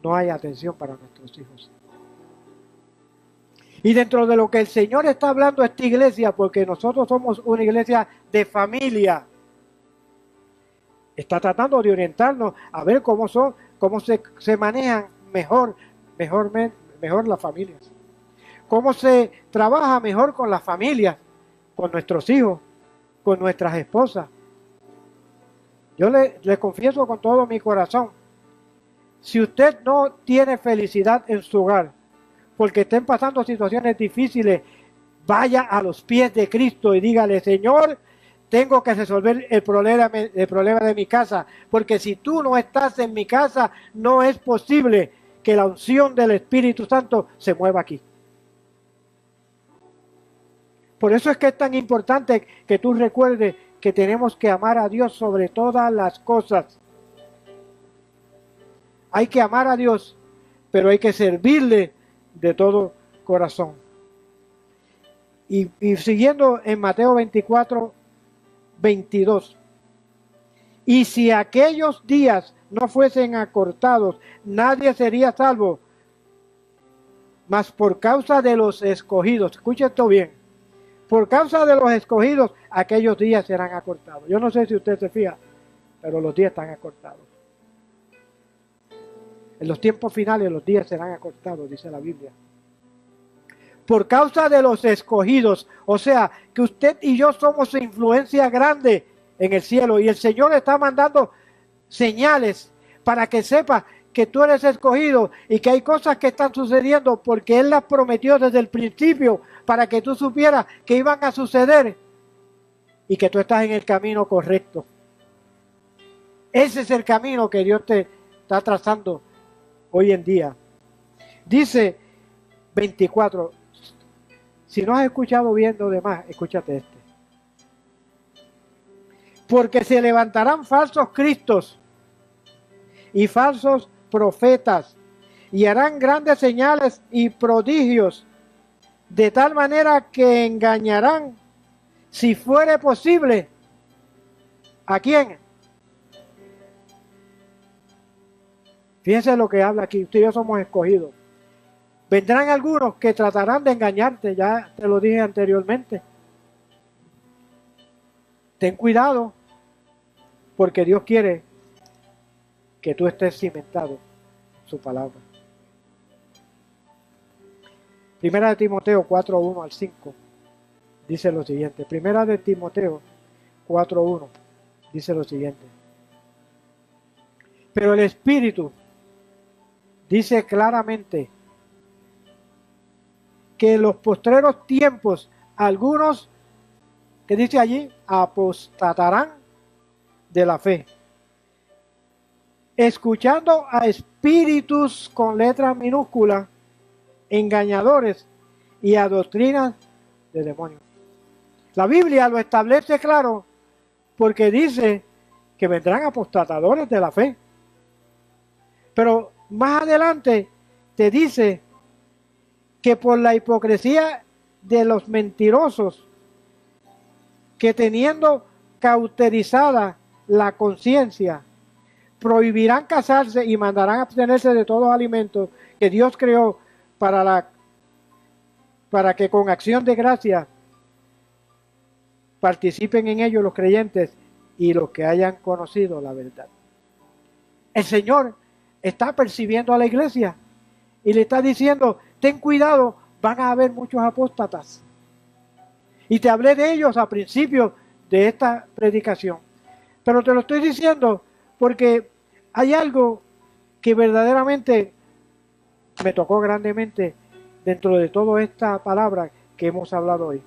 no hay atención para nuestros hijos. Y dentro de lo que el Señor está hablando a esta iglesia, porque nosotros somos una iglesia de familia, está tratando de orientarnos a ver cómo se manejan mejor las familias. Cómo se trabaja mejor con las familias, con nuestros hijos, con nuestras esposas. Yo le confieso con todo mi corazón, si usted no tiene felicidad en su hogar, porque estén pasando situaciones difíciles, vaya a los pies de Cristo y dígale, Señor, tengo que resolver el problema de mi casa, porque si tú no estás en mi casa, no es posible que la unción del Espíritu Santo se mueva aquí. Por eso es que es tan importante que tú recuerdes que tenemos que amar a Dios sobre todas las cosas. Hay que amar a Dios, pero hay que servirle de todo corazón. Y siguiendo en Mateo 24, 22. Y si aquellos días no fuesen acortados, nadie sería salvo, mas por causa de los escogidos. Escucha esto bien. Por causa de los escogidos, aquellos días serán acortados. Yo no sé si usted se fija, pero los días están acortados. En los tiempos finales los días serán acortados, dice la Biblia. Por causa de los escogidos, o sea, que usted y yo somos influencia grande en el cielo y el Señor está mandando señales para que sepa que tú eres escogido y que hay cosas que están sucediendo porque Él las prometió desde el principio para que tú supieras que iban a suceder y que tú estás en el camino correcto. Ese es el camino que Dios te está trazando hoy en día. Dice 24, si no has escuchado bien lo demás, escúchate este. Porque se levantarán falsos cristos y falsos profetas y harán grandes señales y prodigios, de tal manera que engañarán, si fuere posible, ¿a quién? Fíjense lo que habla aquí, usted y yo somos escogidos. Vendrán algunos que tratarán de engañarte, ya te lo dije anteriormente. Ten cuidado, porque Dios quiere que tú estés cimentado en su palabra. Primera de Timoteo 4:1 al 5 dice lo siguiente. Primera de Timoteo 4:1 dice lo siguiente. Pero el Espíritu dice claramente que en los postreros tiempos algunos, que dice allí, apostatarán de la fe, escuchando a espíritus con letras minúsculas, engañadores, y a doctrinas de demonios. La Biblia lo establece claro porque dice que vendrán apostatadores de la fe. Pero más adelante te dice que por la hipocresía de los mentirosos, que teniendo cauterizada la conciencia, prohibirán casarse y mandarán abstenerse de todos los alimentos que Dios creó para que con acción de gracia participen en ello los creyentes y los que hayan conocido la verdad. El Señor está percibiendo a la iglesia y le está diciendo, ten cuidado, van a haber muchos apóstatas. Y te hablé de ellos a principio de esta predicación. Pero te lo estoy diciendo porque hay algo que verdaderamente me tocó grandemente dentro de toda esta palabra que hemos hablado hoy.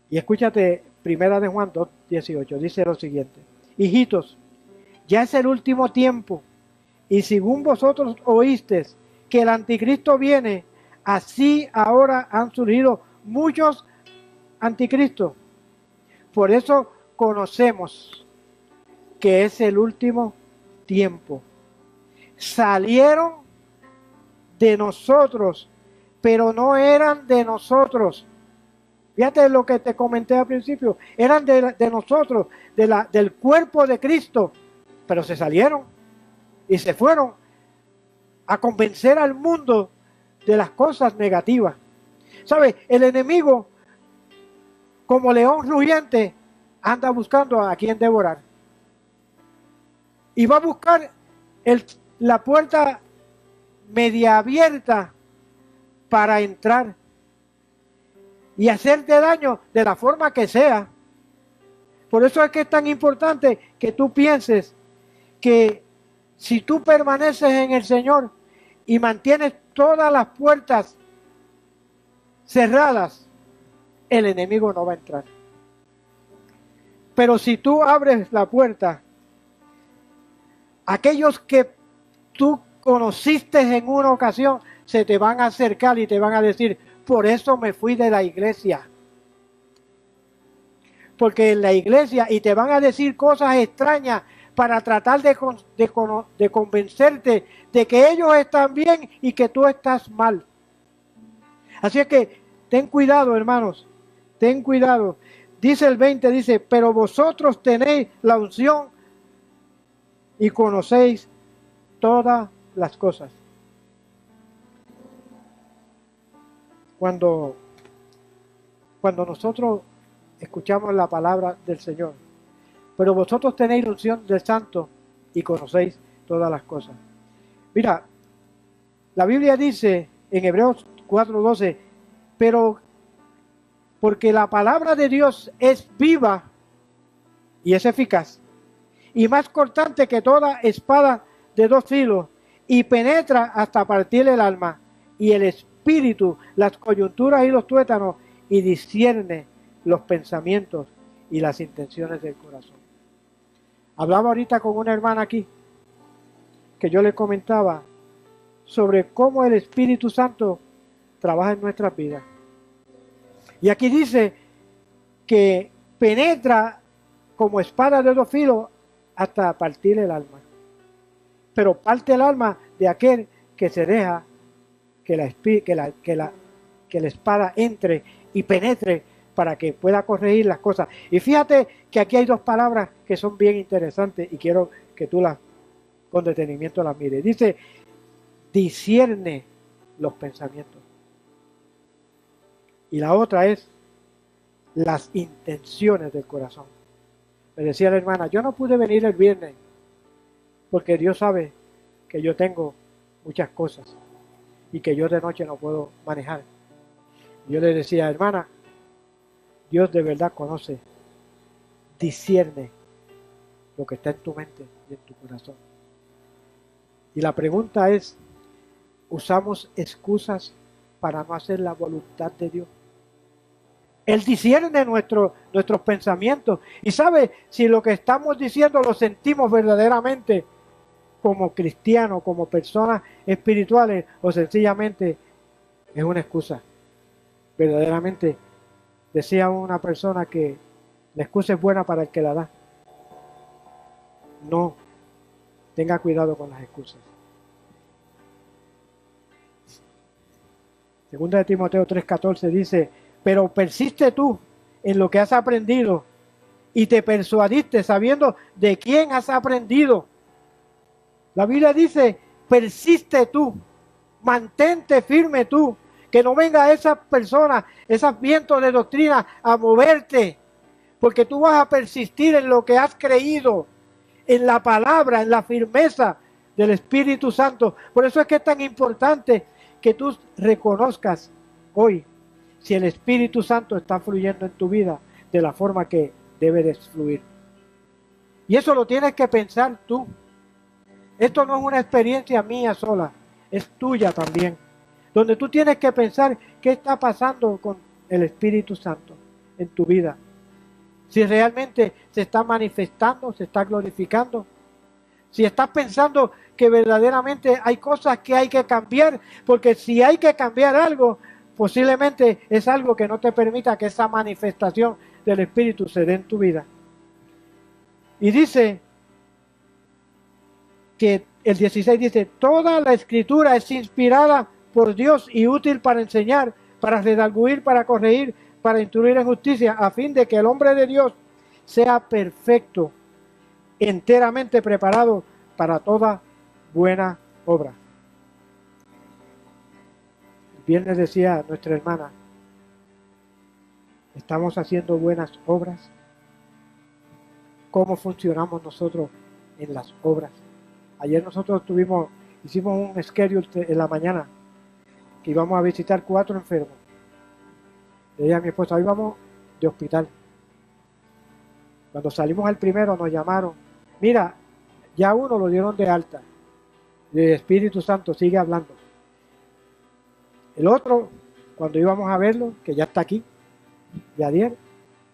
Y escúchate, primera de Juan 2:18, dice lo siguiente. Hijitos, ya es el último tiempo, y según vosotros oísteis que el anticristo viene, así ahora han surgido muchos anticristos. Por eso conocemos que es el último tiempo. Salieron de nosotros, pero no eran de nosotros. Fíjate lo que te comenté al principio. Eran de nosotros, del cuerpo de Cristo, pero se salieron y se fueron a convencer al mundo de las cosas negativas. ¿Sabe? El enemigo, como león rugiente, anda buscando a quien devorar. Y va a buscar la puerta media abierta para entrar y hacerte daño de la forma que sea. Por eso es que es tan importante que tú pienses que si tú permaneces en el Señor y mantienes todas las puertas cerradas, el enemigo no va a entrar. Pero si tú abres la puerta, aquellos que tú conociste en una ocasión se te van a acercar y te van a decir, por eso me fui de la iglesia. Porque en la iglesia, y te van a decir cosas extrañas para tratar de convencerte de que ellos están bien y que tú estás mal. Así es que ten cuidado, hermanos, ten cuidado. Dice el 20, dice, pero vosotros tenéis la unción y conocéis todas las cosas. Cuando nosotros escuchamos la palabra del Señor, pero vosotros tenéis la unción del Santo y conocéis todas las cosas. Mira, la Biblia dice en Hebreos 4:12, pero porque la palabra de Dios es viva y es eficaz, y más cortante que toda espada de dos filos, y penetra hasta partir el alma y el espíritu, las coyunturas y los tuétanos, y discierne los pensamientos y las intenciones del corazón. Hablaba ahorita con una hermana aquí, que yo le comentaba sobre cómo el Espíritu Santo trabaja en nuestras vidas. Y aquí dice que penetra como espada de dos filos hasta partir el alma. Pero parte el alma de aquel que se deja que la espada entre y penetre para que pueda corregir las cosas. Y fíjate que aquí hay dos palabras que son bien interesantes y quiero que tú con detenimiento las mires. Dice, discierne los pensamientos. Y la otra es las intenciones del corazón. Me decía la hermana, yo no pude venir el viernes porque Dios sabe que yo tengo muchas cosas y que yo de noche no puedo manejar. Yo le decía, hermana, Dios de verdad conoce, discierne lo que está en tu mente y en tu corazón. Y la pregunta es, ¿usamos excusas para no hacer la voluntad de Dios? Él discierne nuestros pensamientos y sabe si lo que estamos diciendo lo sentimos verdaderamente como cristianos, como personas espirituales, o sencillamente es una excusa. Verdaderamente, decía una persona que la excusa es buena para el que la da. No, tenga cuidado con las excusas. Segunda de Timoteo 3:14 dice, pero persiste tú en lo que has aprendido y te persuadiste sabiendo de quién has aprendido. La Biblia dice, persiste tú, mantente firme tú, que no venga esas personas, esos vientos de doctrina a moverte, porque tú vas a persistir en lo que has creído, en la palabra, en la firmeza del Espíritu Santo. Por eso es que es tan importante que tú reconozcas hoy si el Espíritu Santo está fluyendo en tu vida de la forma que debe de fluir. Y eso lo tienes que pensar tú. Esto no es una experiencia mía sola, es tuya también. Donde tú tienes que pensar qué está pasando con el Espíritu Santo en tu vida. Si realmente se está manifestando, se está glorificando. Si estás pensando que verdaderamente hay cosas que hay que cambiar, porque si hay que cambiar algo, posiblemente es algo que no te permita que esa manifestación del Espíritu se dé en tu vida. Y dice que el 16 dice, toda la Escritura es inspirada por Dios y útil para enseñar, para redarguir, para corregir, para instruir en justicia, a fin de que el hombre de Dios sea perfecto, enteramente preparado para toda buena obra. El viernes decía nuestra hermana, ¿estamos haciendo buenas obras? ¿Cómo funcionamos nosotros en las obras? Ayer nosotros hicimos un schedule en la mañana que íbamos a visitar 4 enfermos. Le dije a mi esposa, hoy vamos de hospital. Cuando salimos al primero nos llamaron, mira, ya uno lo dieron de alta. Y el Espíritu Santo sigue hablando. El otro, cuando íbamos a verlo, que ya está aquí, de ayer,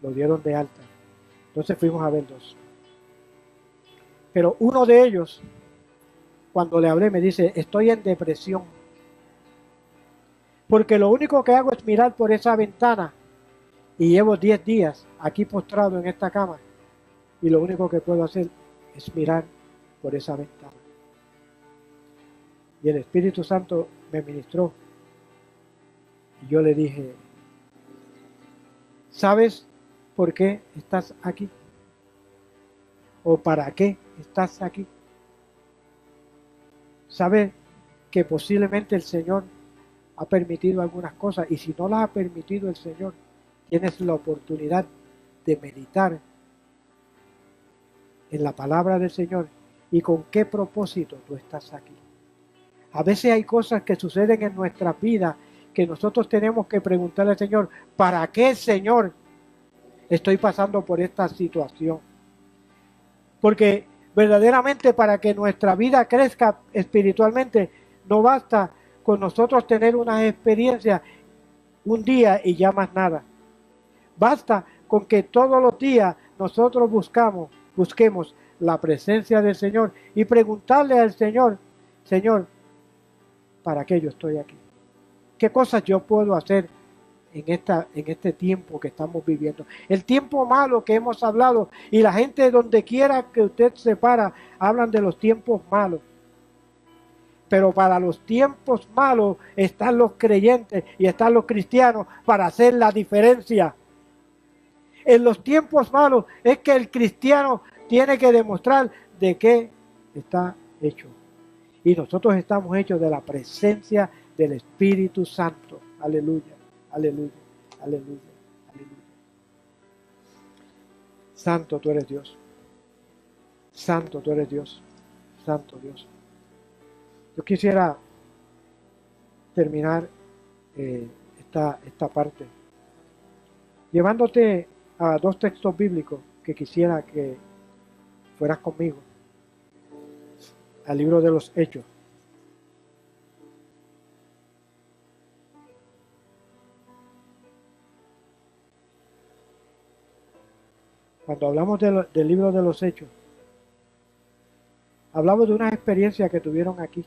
lo dieron de alta. Entonces fuimos a verlos. Pero uno de ellos, cuando le hablé, me dice, estoy en depresión. Porque lo único que hago es mirar por esa ventana y llevo 10 días aquí postrado en esta cama y lo único que puedo hacer es mirar por esa ventana. Y el Espíritu Santo me ministró y yo le dije, ¿sabes por qué estás aquí? ¿O para qué estás aquí? ¿Sabes que posiblemente el Señor ha permitido algunas cosas? Y si no las ha permitido el Señor, tienes la oportunidad de meditar en la palabra del Señor y con qué propósito tú estás aquí. A veces hay cosas que suceden en nuestra vida que nosotros tenemos que preguntarle al Señor, ¿para qué, Señor, estoy pasando por esta situación? Porque verdaderamente para que nuestra vida crezca espiritualmente, no basta con nosotros tener unas experiencias un día y ya más nada. Basta con que todos los días nosotros buscamos busquemos la presencia del Señor y preguntarle al Señor, Señor, ¿para qué yo estoy aquí? ¿Qué cosas yo puedo hacer en este tiempo que estamos viviendo? El tiempo malo que hemos hablado, y la gente donde quiera que usted se para, hablan de los tiempos malos. Pero para los tiempos malos están los creyentes y están los cristianos para hacer la diferencia. En los tiempos malos es que el cristiano tiene que demostrar de qué está hecho. Y nosotros estamos hechos de la presencia del Espíritu Santo. Aleluya, aleluya, aleluya, aleluya. Santo tú eres Dios. Santo tú eres Dios. Santo Dios. Yo quisiera terminar esta parte llevándote a dos textos bíblicos que quisiera que fueras conmigo al libro de los Hechos. Cuando hablamos del libro de los Hechos, hablamos de una experiencia que tuvieron aquí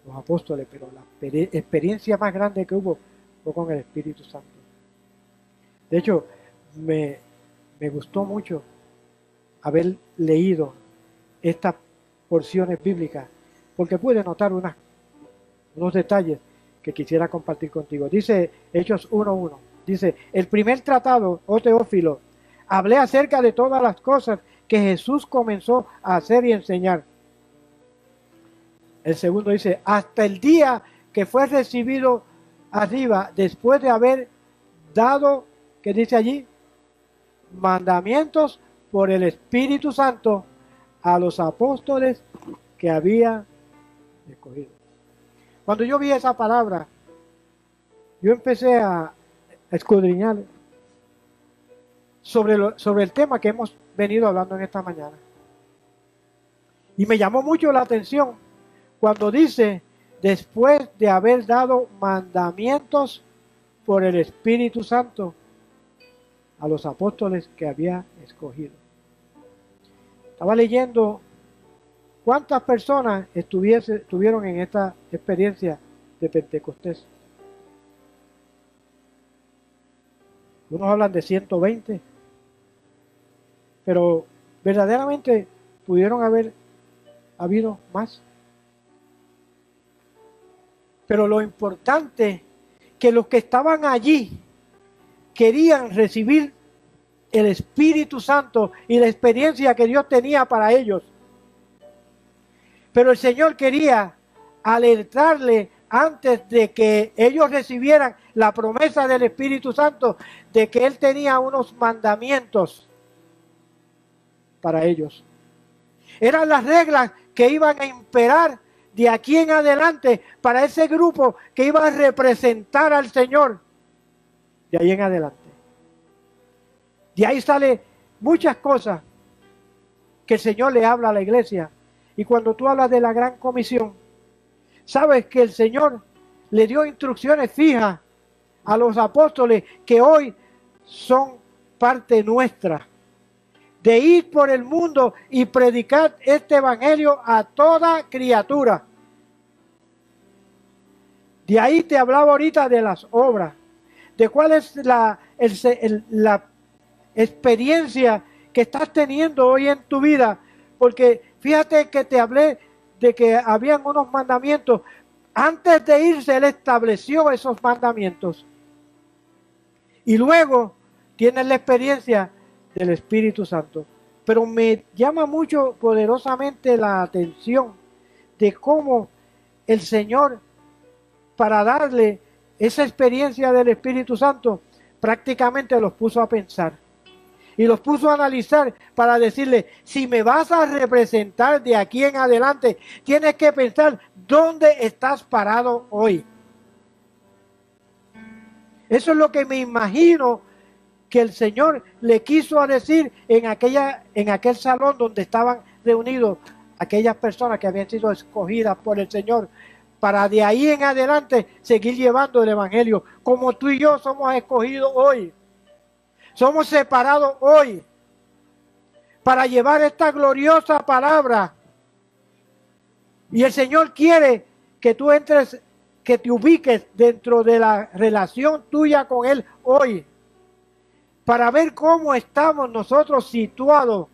los apóstoles, pero la experiencia más grande que hubo fue con el Espíritu Santo. De hecho, me gustó mucho haber leído estas porciones bíblicas, porque pude notar unos detalles que quisiera compartir contigo. Dice Hechos 1:1, dice, el primer tratado, oh Teófilo, hablé acerca de todas las cosas que Jesús comenzó a hacer y enseñar. El segundo dice, hasta el día que fue recibido arriba, después de haber dado, ¿qué dice allí? Mandamientos por el Espíritu Santo a los apóstoles que había escogido. Cuando yo vi esa palabra, yo empecé a escudriñar sobre el tema que hemos venido hablando en esta mañana. Y me llamó mucho la atención cuando dice, después de haber dado mandamientos por el Espíritu Santo a los apóstoles que había escogido. Estaba leyendo cuántas personas estuvieron en esta experiencia de Pentecostés. Unos hablan de 120, pero verdaderamente pudieron haber habido más. Pero lo importante, que los que estaban allí querían recibir el Espíritu Santo y la experiencia que Dios tenía para ellos. Pero el Señor quería alertarle antes de que ellos recibieran la promesa del Espíritu Santo, de que Él tenía unos mandamientos para ellos. Eran las reglas que iban a imperar de aquí en adelante para ese grupo que iba a representar al Señor de ahí en adelante. De ahí sale muchas cosas que el Señor le habla a la iglesia. Y cuando tú hablas de la gran comisión, sabes que el Señor le dio instrucciones fijas a los apóstoles que hoy son parte nuestra, de ir por el mundo y predicar este evangelio a toda criatura. De ahí te hablaba ahorita de las obras, de cuál es la experiencia que estás teniendo hoy en tu vida, porque fíjate que te hablé de que habían unos mandamientos. Antes de irse, Él estableció esos mandamientos. Y luego tienes la experiencia del Espíritu Santo. Pero me llama mucho poderosamente la atención de cómo el Señor, para darle esa experiencia del Espíritu Santo, prácticamente los puso a pensar. Y los puso a analizar para decirle, si me vas a representar de aquí en adelante, tienes que pensar dónde estás parado hoy. Eso es lo que me imagino que el Señor le quiso decir en aquel salón donde estaban reunidos aquellas personas que habían sido escogidas por el Señor, para de ahí en adelante seguir llevando el Evangelio, como tú y yo somos escogidos hoy. Somos separados hoy para llevar esta gloriosa palabra. Y el Señor quiere que tú entres, que te ubiques dentro de la relación tuya con Él hoy, para ver cómo estamos nosotros situados,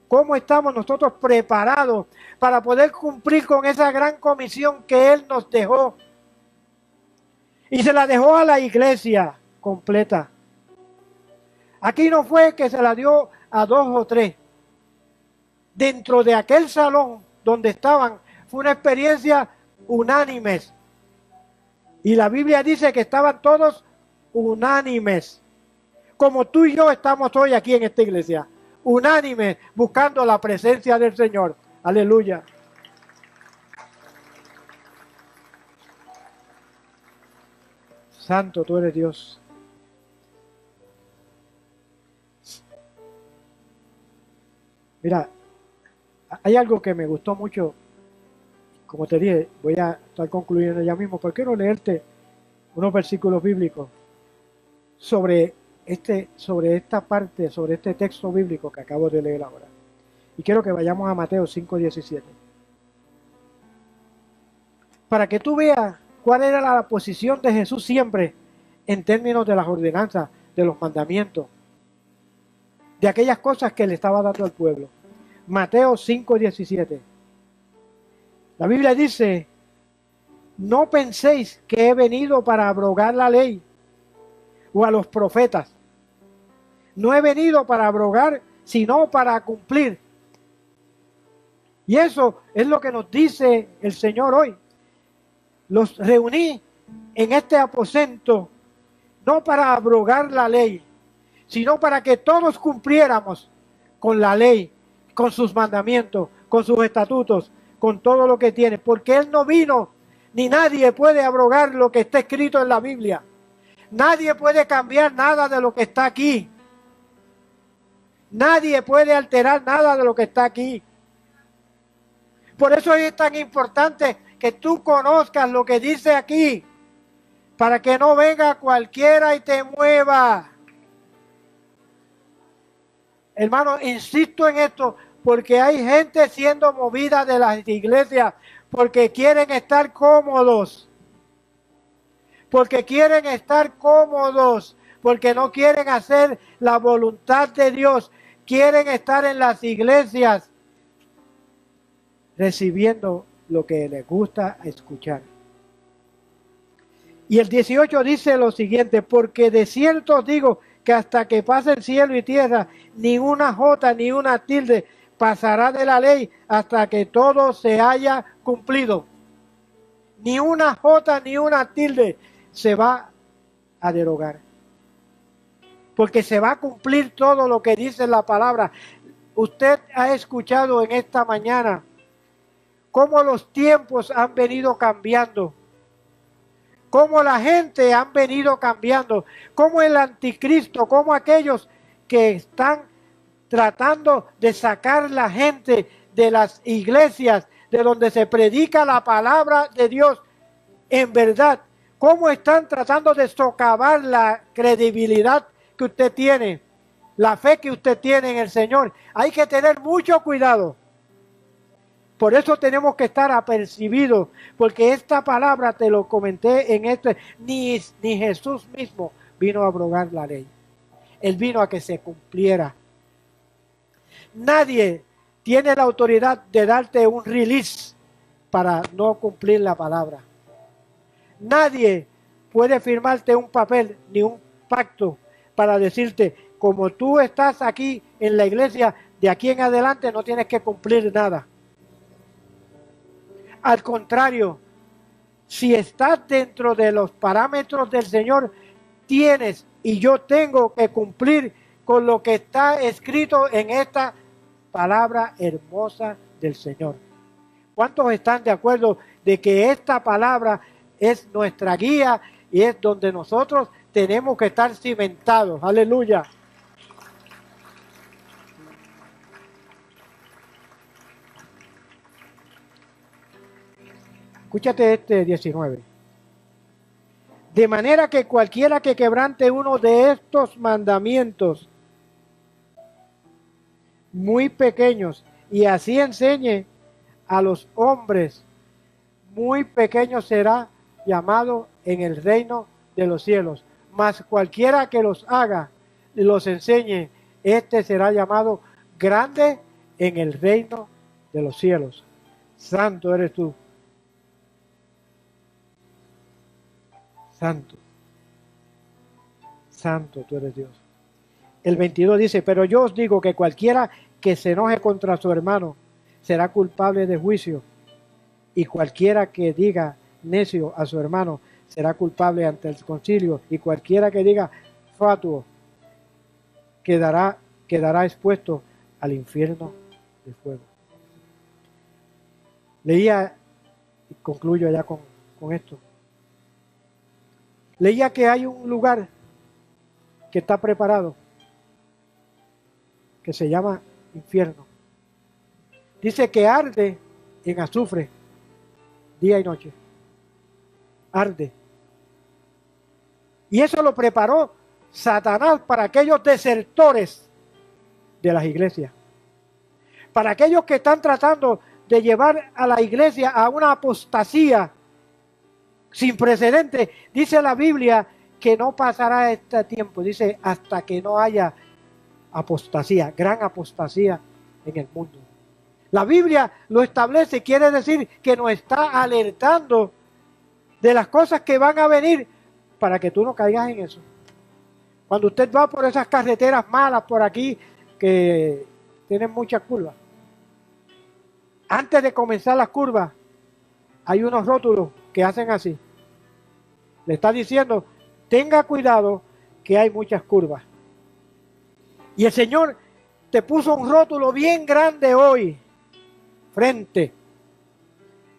cómo estamos nosotros preparados para poder cumplir con esa gran comisión que Él nos dejó. Y se la dejó a la iglesia completa. Aquí no fue que se la dio a 2 o 3. Dentro de aquel salón donde estaban, fue una experiencia unánime. Y la Biblia dice que estaban todos unánimes. Como tú y yo estamos hoy aquí en esta iglesia. Unánimes, buscando la presencia del Señor. Aleluya. Santo, tú eres Dios. Mira, hay algo que me gustó mucho. Como te dije, voy a estar concluyendo ya mismo, pero quiero leerte unos versículos bíblicos sobre esta parte, sobre este texto bíblico que acabo de leer ahora. Y quiero que vayamos a Mateo 5:17. Para que tú veas cuál era la posición de Jesús siempre en términos de las ordenanzas, de los mandamientos, de aquellas cosas que le estaba dando al pueblo. Mateo 5:17. La Biblia dice: no penséis que he venido para abrogar la ley o a los profetas. No he venido para abrogar, sino para cumplir. Y eso es lo que nos dice el Señor hoy. Los reuní en este aposento, no para abrogar la ley, sino para que todos cumpliéramos con la ley, con sus mandamientos, con sus estatutos, con todo lo que tiene. Porque Él no vino, ni nadie puede abrogar lo que está escrito en la Biblia. Nadie puede cambiar nada de lo que está aquí. Nadie puede alterar nada de lo que está aquí. Por eso es tan importante que tú conozcas lo que dice aquí, para que no venga cualquiera y te mueva. Hermano, insisto en esto, porque hay gente siendo movida de las iglesias porque quieren estar cómodos. Porque quieren estar cómodos, porque no quieren hacer la voluntad de Dios. Quieren estar en las iglesias recibiendo lo que les gusta escuchar. Y el 18 dice lo siguiente: porque de cierto os digo que hasta que pase el cielo y tierra, ni una jota ni una tilde pasará de la ley hasta que todo se haya cumplido. Ni una jota ni una tilde se va a derogar, porque se va a cumplir todo lo que dice la palabra. Usted ha escuchado en esta mañana cómo los tiempos han venido cambiando, cómo la gente han venido cambiando, cómo el anticristo, cómo aquellos que están tratando de sacar la gente de las iglesias, de donde se predica la palabra de Dios en verdad, cómo están tratando de socavar la credibilidad que usted tiene, la fe que usted tiene en el Señor. Hay que tener mucho cuidado. Por eso tenemos que estar apercibidos, porque esta palabra, te lo comenté en ni Jesús mismo vino a abrogar la ley. Él vino a que se cumpliera. Nadie tiene la autoridad de darte un release para no cumplir la palabra. Nadie puede firmarte un papel ni un pacto para decirte, como tú estás aquí en la iglesia, de aquí en adelante no tienes que cumplir nada. Al contrario, si estás dentro de los parámetros del Señor, tienes y yo tengo que cumplir con lo que está escrito en esta palabra hermosa del Señor. ¿Cuántos están de acuerdo de que esta palabra es nuestra guía y es donde nosotros tenemos que estar cimentados? Aleluya. Escúchate este 19. De manera que cualquiera que quebrante uno de estos mandamientos muy pequeños, y así enseñe a los hombres, muy pequeño será llamado en el reino de los cielos. Mas cualquiera que los haga y los enseñe, este será llamado grande en el reino de los cielos. Santo eres tú. Santo. Santo tú eres Dios. El 22 dice, pero yo os digo que cualquiera que se enoje contra su hermano será culpable de juicio, y cualquiera que diga necio a su hermano será culpable ante el concilio, y cualquiera que diga fatuo quedará expuesto al infierno de fuego. Leía, y concluyo ya con esto, leía que hay un lugar que está preparado, que se llama infierno. Dice que arde en azufre día y noche. Arde. Y eso lo preparó Satanás para aquellos desertores de las iglesias. Para aquellos que están tratando de llevar a la iglesia a una apostasía sin precedentes. Dice la Biblia que no pasará este tiempo, dice, hasta que no haya apostasía, gran apostasía en el mundo. La Biblia lo establece, quiere decir que nos está alertando de las cosas que van a venir para que tú no caigas en eso. Cuando usted va por esas carreteras malas por aquí que tienen muchas curvas, antes de comenzar las curvas hay unos rótulos que hacen así. Le está diciendo, tenga cuidado que hay muchas curvas. Y el Señor te puso un rótulo bien grande hoy, frente.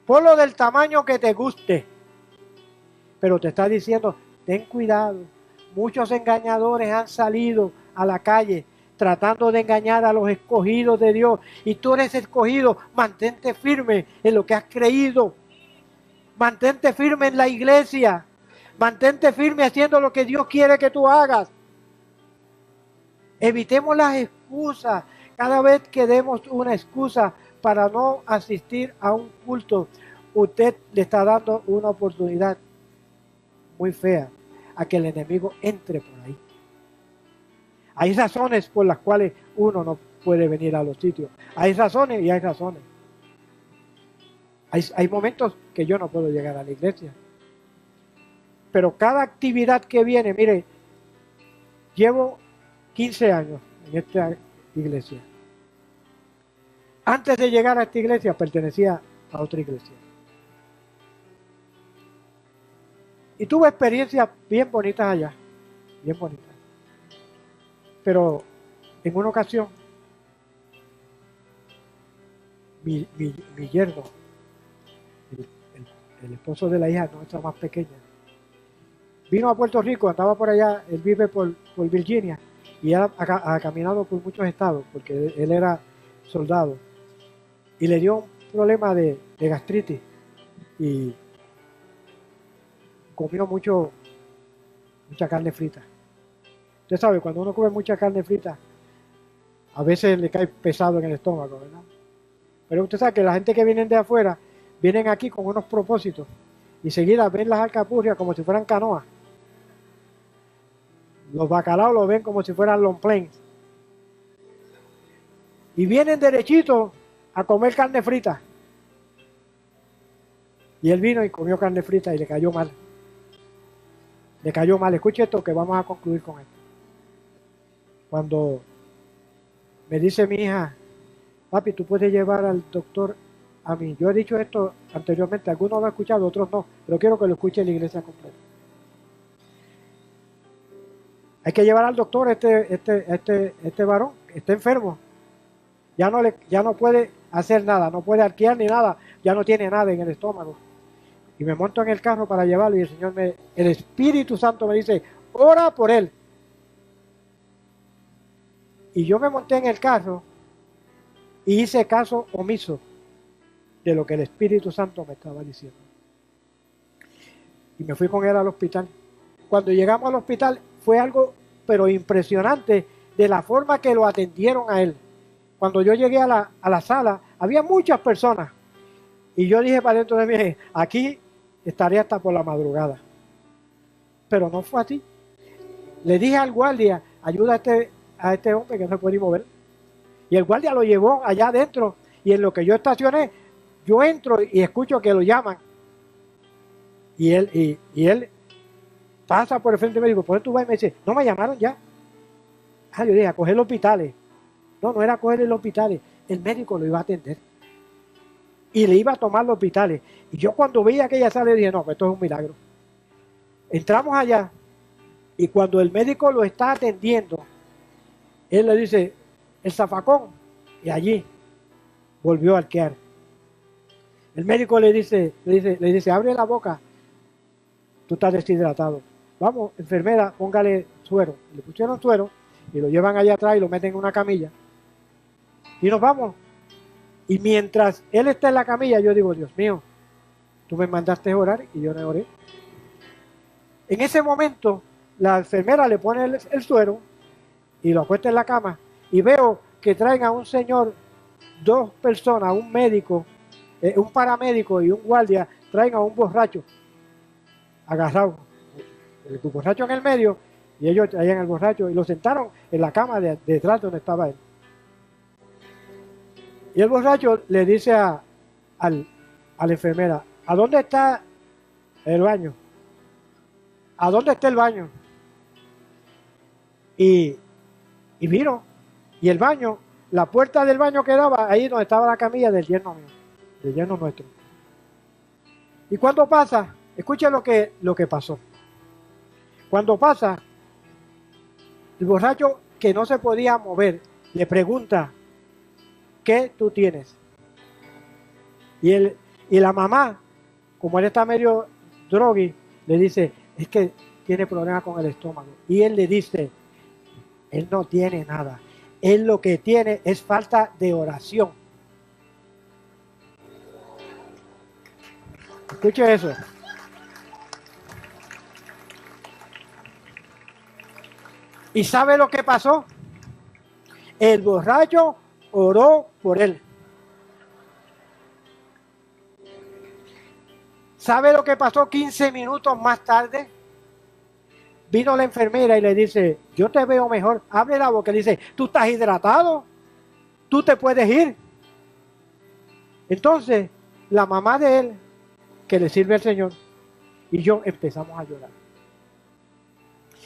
Ponlo del tamaño que te guste. Pero te está diciendo, ten cuidado. Muchos engañadores han salido a la calle tratando de engañar a los escogidos de Dios. Y tú eres escogido, mantente firme en lo que has creído. Mantente firme en la iglesia. Mantente firme haciendo lo que Dios quiere que tú hagas. Evitemos las excusas. Cada vez que demos una excusa para no asistir a un culto, usted le está dando una oportunidad muy fea a que el enemigo entre por ahí. Hay razones por las cuales uno no puede venir a los sitios. Hay razones y hay razones. Hay momentos que yo no puedo llegar a la iglesia. Pero cada actividad que viene, mire, llevo 15 años en esta iglesia. Antes de llegar a esta iglesia pertenecía a otra iglesia. Y tuve experiencias bien bonitas allá, bien bonitas. Pero en una ocasión, mi yerno, el esposo de la hija nuestra más pequeña, vino a Puerto Rico, andaba por allá, él vive por Virginia, y ha caminado por muchos estados, porque él era soldado, y le dio un problema de gastritis, y comió mucha carne frita. Usted sabe, cuando uno come mucha carne frita, a veces le cae pesado en el estómago, ¿verdad? Pero usted sabe que la gente que viene de afuera, vienen aquí con unos propósitos, y seguida ven las alcapurrias como si fueran canoas. Los bacalaos los ven como si fueran long plains. Y vienen derechitos a comer carne frita. Y él vino y comió carne frita y le cayó mal. Le cayó mal. Escuche esto que vamos a concluir con esto. Cuando me dice mi hija, papi, tú puedes llevar al doctor a mí. Yo he dicho esto anteriormente, algunos lo han escuchado, otros no, pero quiero que lo escuche la iglesia completa. Hay que llevar al doctor este varón, está enfermo. Ya no puede hacer nada, no puede arquear ni nada, ya no tiene nada en el estómago. Y me monto en el carro para llevarlo y el Espíritu Santo me dice, ora por él. Y yo me monté en el carro y hice caso omiso de lo que el Espíritu Santo me estaba diciendo. Y me fui con él al hospital. Cuando llegamos al hospital fue algo pero impresionante de la forma que lo atendieron a él. cuando yo llegué a la sala, había muchas personas. Y yo dije para dentro de mí, aquí estaré hasta por la madrugada. Pero no fue así. Le dije al guardia, ayuda a este hombre que no se puede ni mover. Y el guardia lo llevó allá adentro. Y en lo que yo estacioné, yo entro y escucho que lo llaman. Y él pasa por el frente y me dice, ¿por qué tú vas? Y me dice, no me llamaron ya. Yo dije, a coger los hospitales. No era a coger los hospitales. El médico lo iba a atender. Y le iba a tomar los hospitales. Y yo cuando veía aquella sala, dije, no, esto es un milagro. Entramos allá. Y cuando el médico lo está atendiendo, él le dice, el zafacón. Y allí volvió a arquear. El médico le dice, abre la boca. Tú estás deshidratado. Vamos, enfermera, póngale suero. Le pusieron suero y lo llevan allá atrás y lo meten en una camilla. Y nos vamos. Y mientras él está en la camilla, yo digo, Dios mío, tú me mandaste a orar y yo no oré. En ese momento, la enfermera le pone el suero y lo acuesta en la cama. Y veo que traen a un señor, dos personas, un médico, un paramédico y un guardia, traen a un borracho agarrado. El borracho en el medio y ellos traían al borracho y lo sentaron en la cama detrás donde estaba él. Y el borracho le dice a la enfermera, ¿a dónde está el baño? ¿A dónde está el baño? Y vino. Y el baño, la puerta del baño quedaba ahí donde estaba la camilla del yerno mío, del yerno nuestro. Y cuando pasa, escucha lo que pasó. Cuando pasa, el borracho que no se podía mover, le pregunta, ¿qué tú tienes? Y la mamá, como él está medio drogui, le dice, es que tiene problemas con el estómago. Y él le dice, él no tiene nada. Él lo que tiene es falta de oración. Escuche eso. ¿Y sabe lo que pasó? El borracho oró por él. ¿Sabe lo que pasó 15 minutos más tarde? Vino la enfermera y le dice, yo te veo mejor. Abre la boca y le dice, tú estás hidratado, tú te puedes ir. Entonces, la mamá de él, que le sirve al Señor, y yo empezamos a llorar.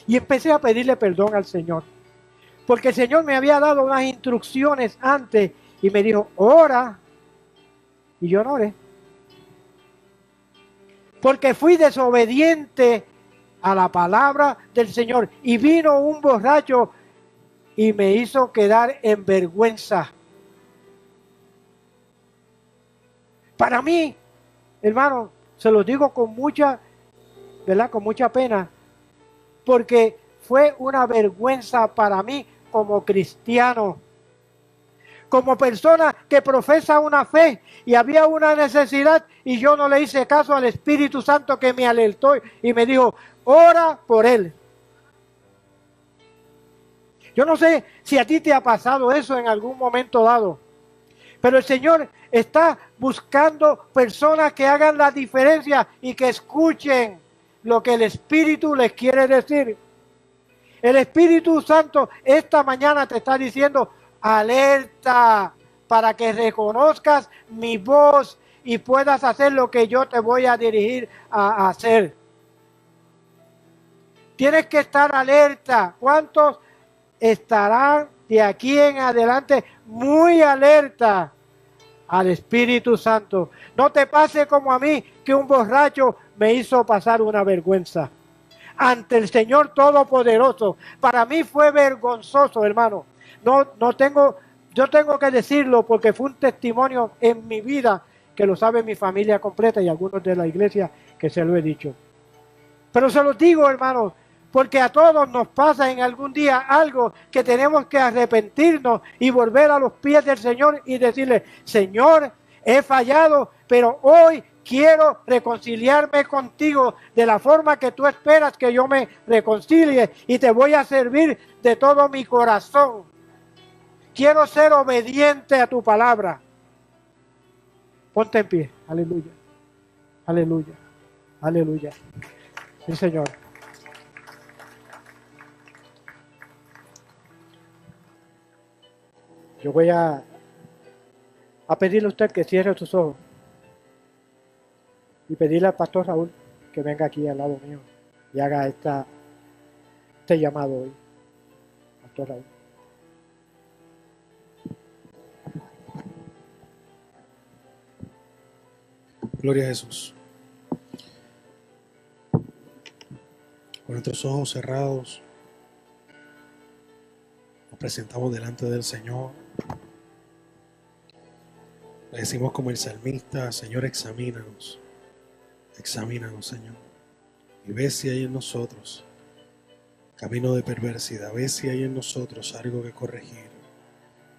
Y empecé a pedirle perdón al Señor. Porque el Señor me había dado unas instrucciones antes y me dijo, ora. Y yo no oré. Porque fui desobediente a la palabra del Señor. Y vino un borracho y me hizo quedar en vergüenza. Para mí, hermano, se lo digo con mucha, ¿verdad? Con mucha pena. Porque fue una vergüenza para mí como cristiano. Como persona que profesa una fe y había una necesidad y yo no le hice caso al Espíritu Santo que me alertó y me dijo, ora por él. Yo no sé si a ti te ha pasado eso en algún momento dado, pero el Señor está buscando personas que hagan la diferencia y que escuchen lo que el Espíritu les quiere decir. El Espíritu Santo esta mañana te está diciendo, alerta, para que reconozcas mi voz y puedas hacer lo que yo te voy a dirigir a hacer. Tienes que estar alerta. ¿Cuántos estarán de aquí en adelante muy alerta al Espíritu Santo? No te pase como a mí, que un borracho me hizo pasar una vergüenza ante el Señor Todopoderoso. Para mí fue vergonzoso, hermano. Yo tengo que decirlo porque fue un testimonio en mi vida que lo sabe mi familia completa y algunos de la iglesia que se lo he dicho. Pero se los digo, hermano, porque a todos nos pasa en algún día algo que tenemos que arrepentirnos y volver a los pies del Señor y decirle, Señor, he fallado, pero hoy quiero reconciliarme contigo de la forma que tú esperas que yo me reconcilie y te voy a servir de todo mi corazón. Quiero ser obediente a tu palabra. Ponte en pie. Aleluya. Aleluya. Aleluya. Sí, Señor. Yo voy a pedirle a usted que cierre sus ojos y pedirle al pastor Raúl que venga aquí al lado mío y haga este llamado hoy. Pastor Raúl. Gloria a Jesús. Con nuestros ojos cerrados, nos presentamos delante del Señor. Le decimos como el salmista: Señor, examínanos. Examínanos, Señor. Y ve si hay en nosotros camino de perversidad. Ve si hay en nosotros algo que corregir.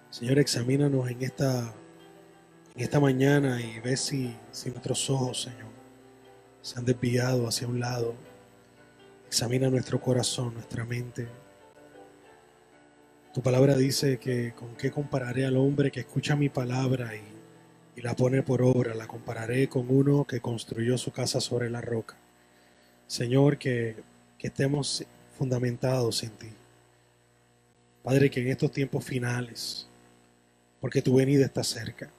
Señor, examínanos en esta mañana y ve si nuestros ojos, Señor, se han desviado hacia un lado. Examina nuestro corazón, nuestra mente. Tu palabra dice que con qué compararé al hombre que escucha mi palabra y la pone por obra. La compararé con uno que construyó su casa sobre la roca. Señor, que estemos fundamentados en ti. Padre, que en estos tiempos finales, porque tu venida está cerca,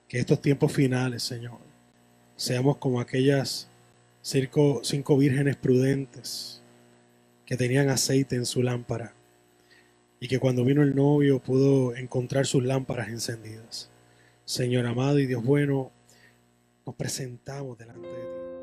que estos tiempos finales, Señor, seamos como aquellas 5 vírgenes prudentes que tenían aceite en su lámpara y que cuando vino el novio pudo encontrar sus lámparas encendidas. Señor amado y Dios bueno, nos presentamos delante de ti.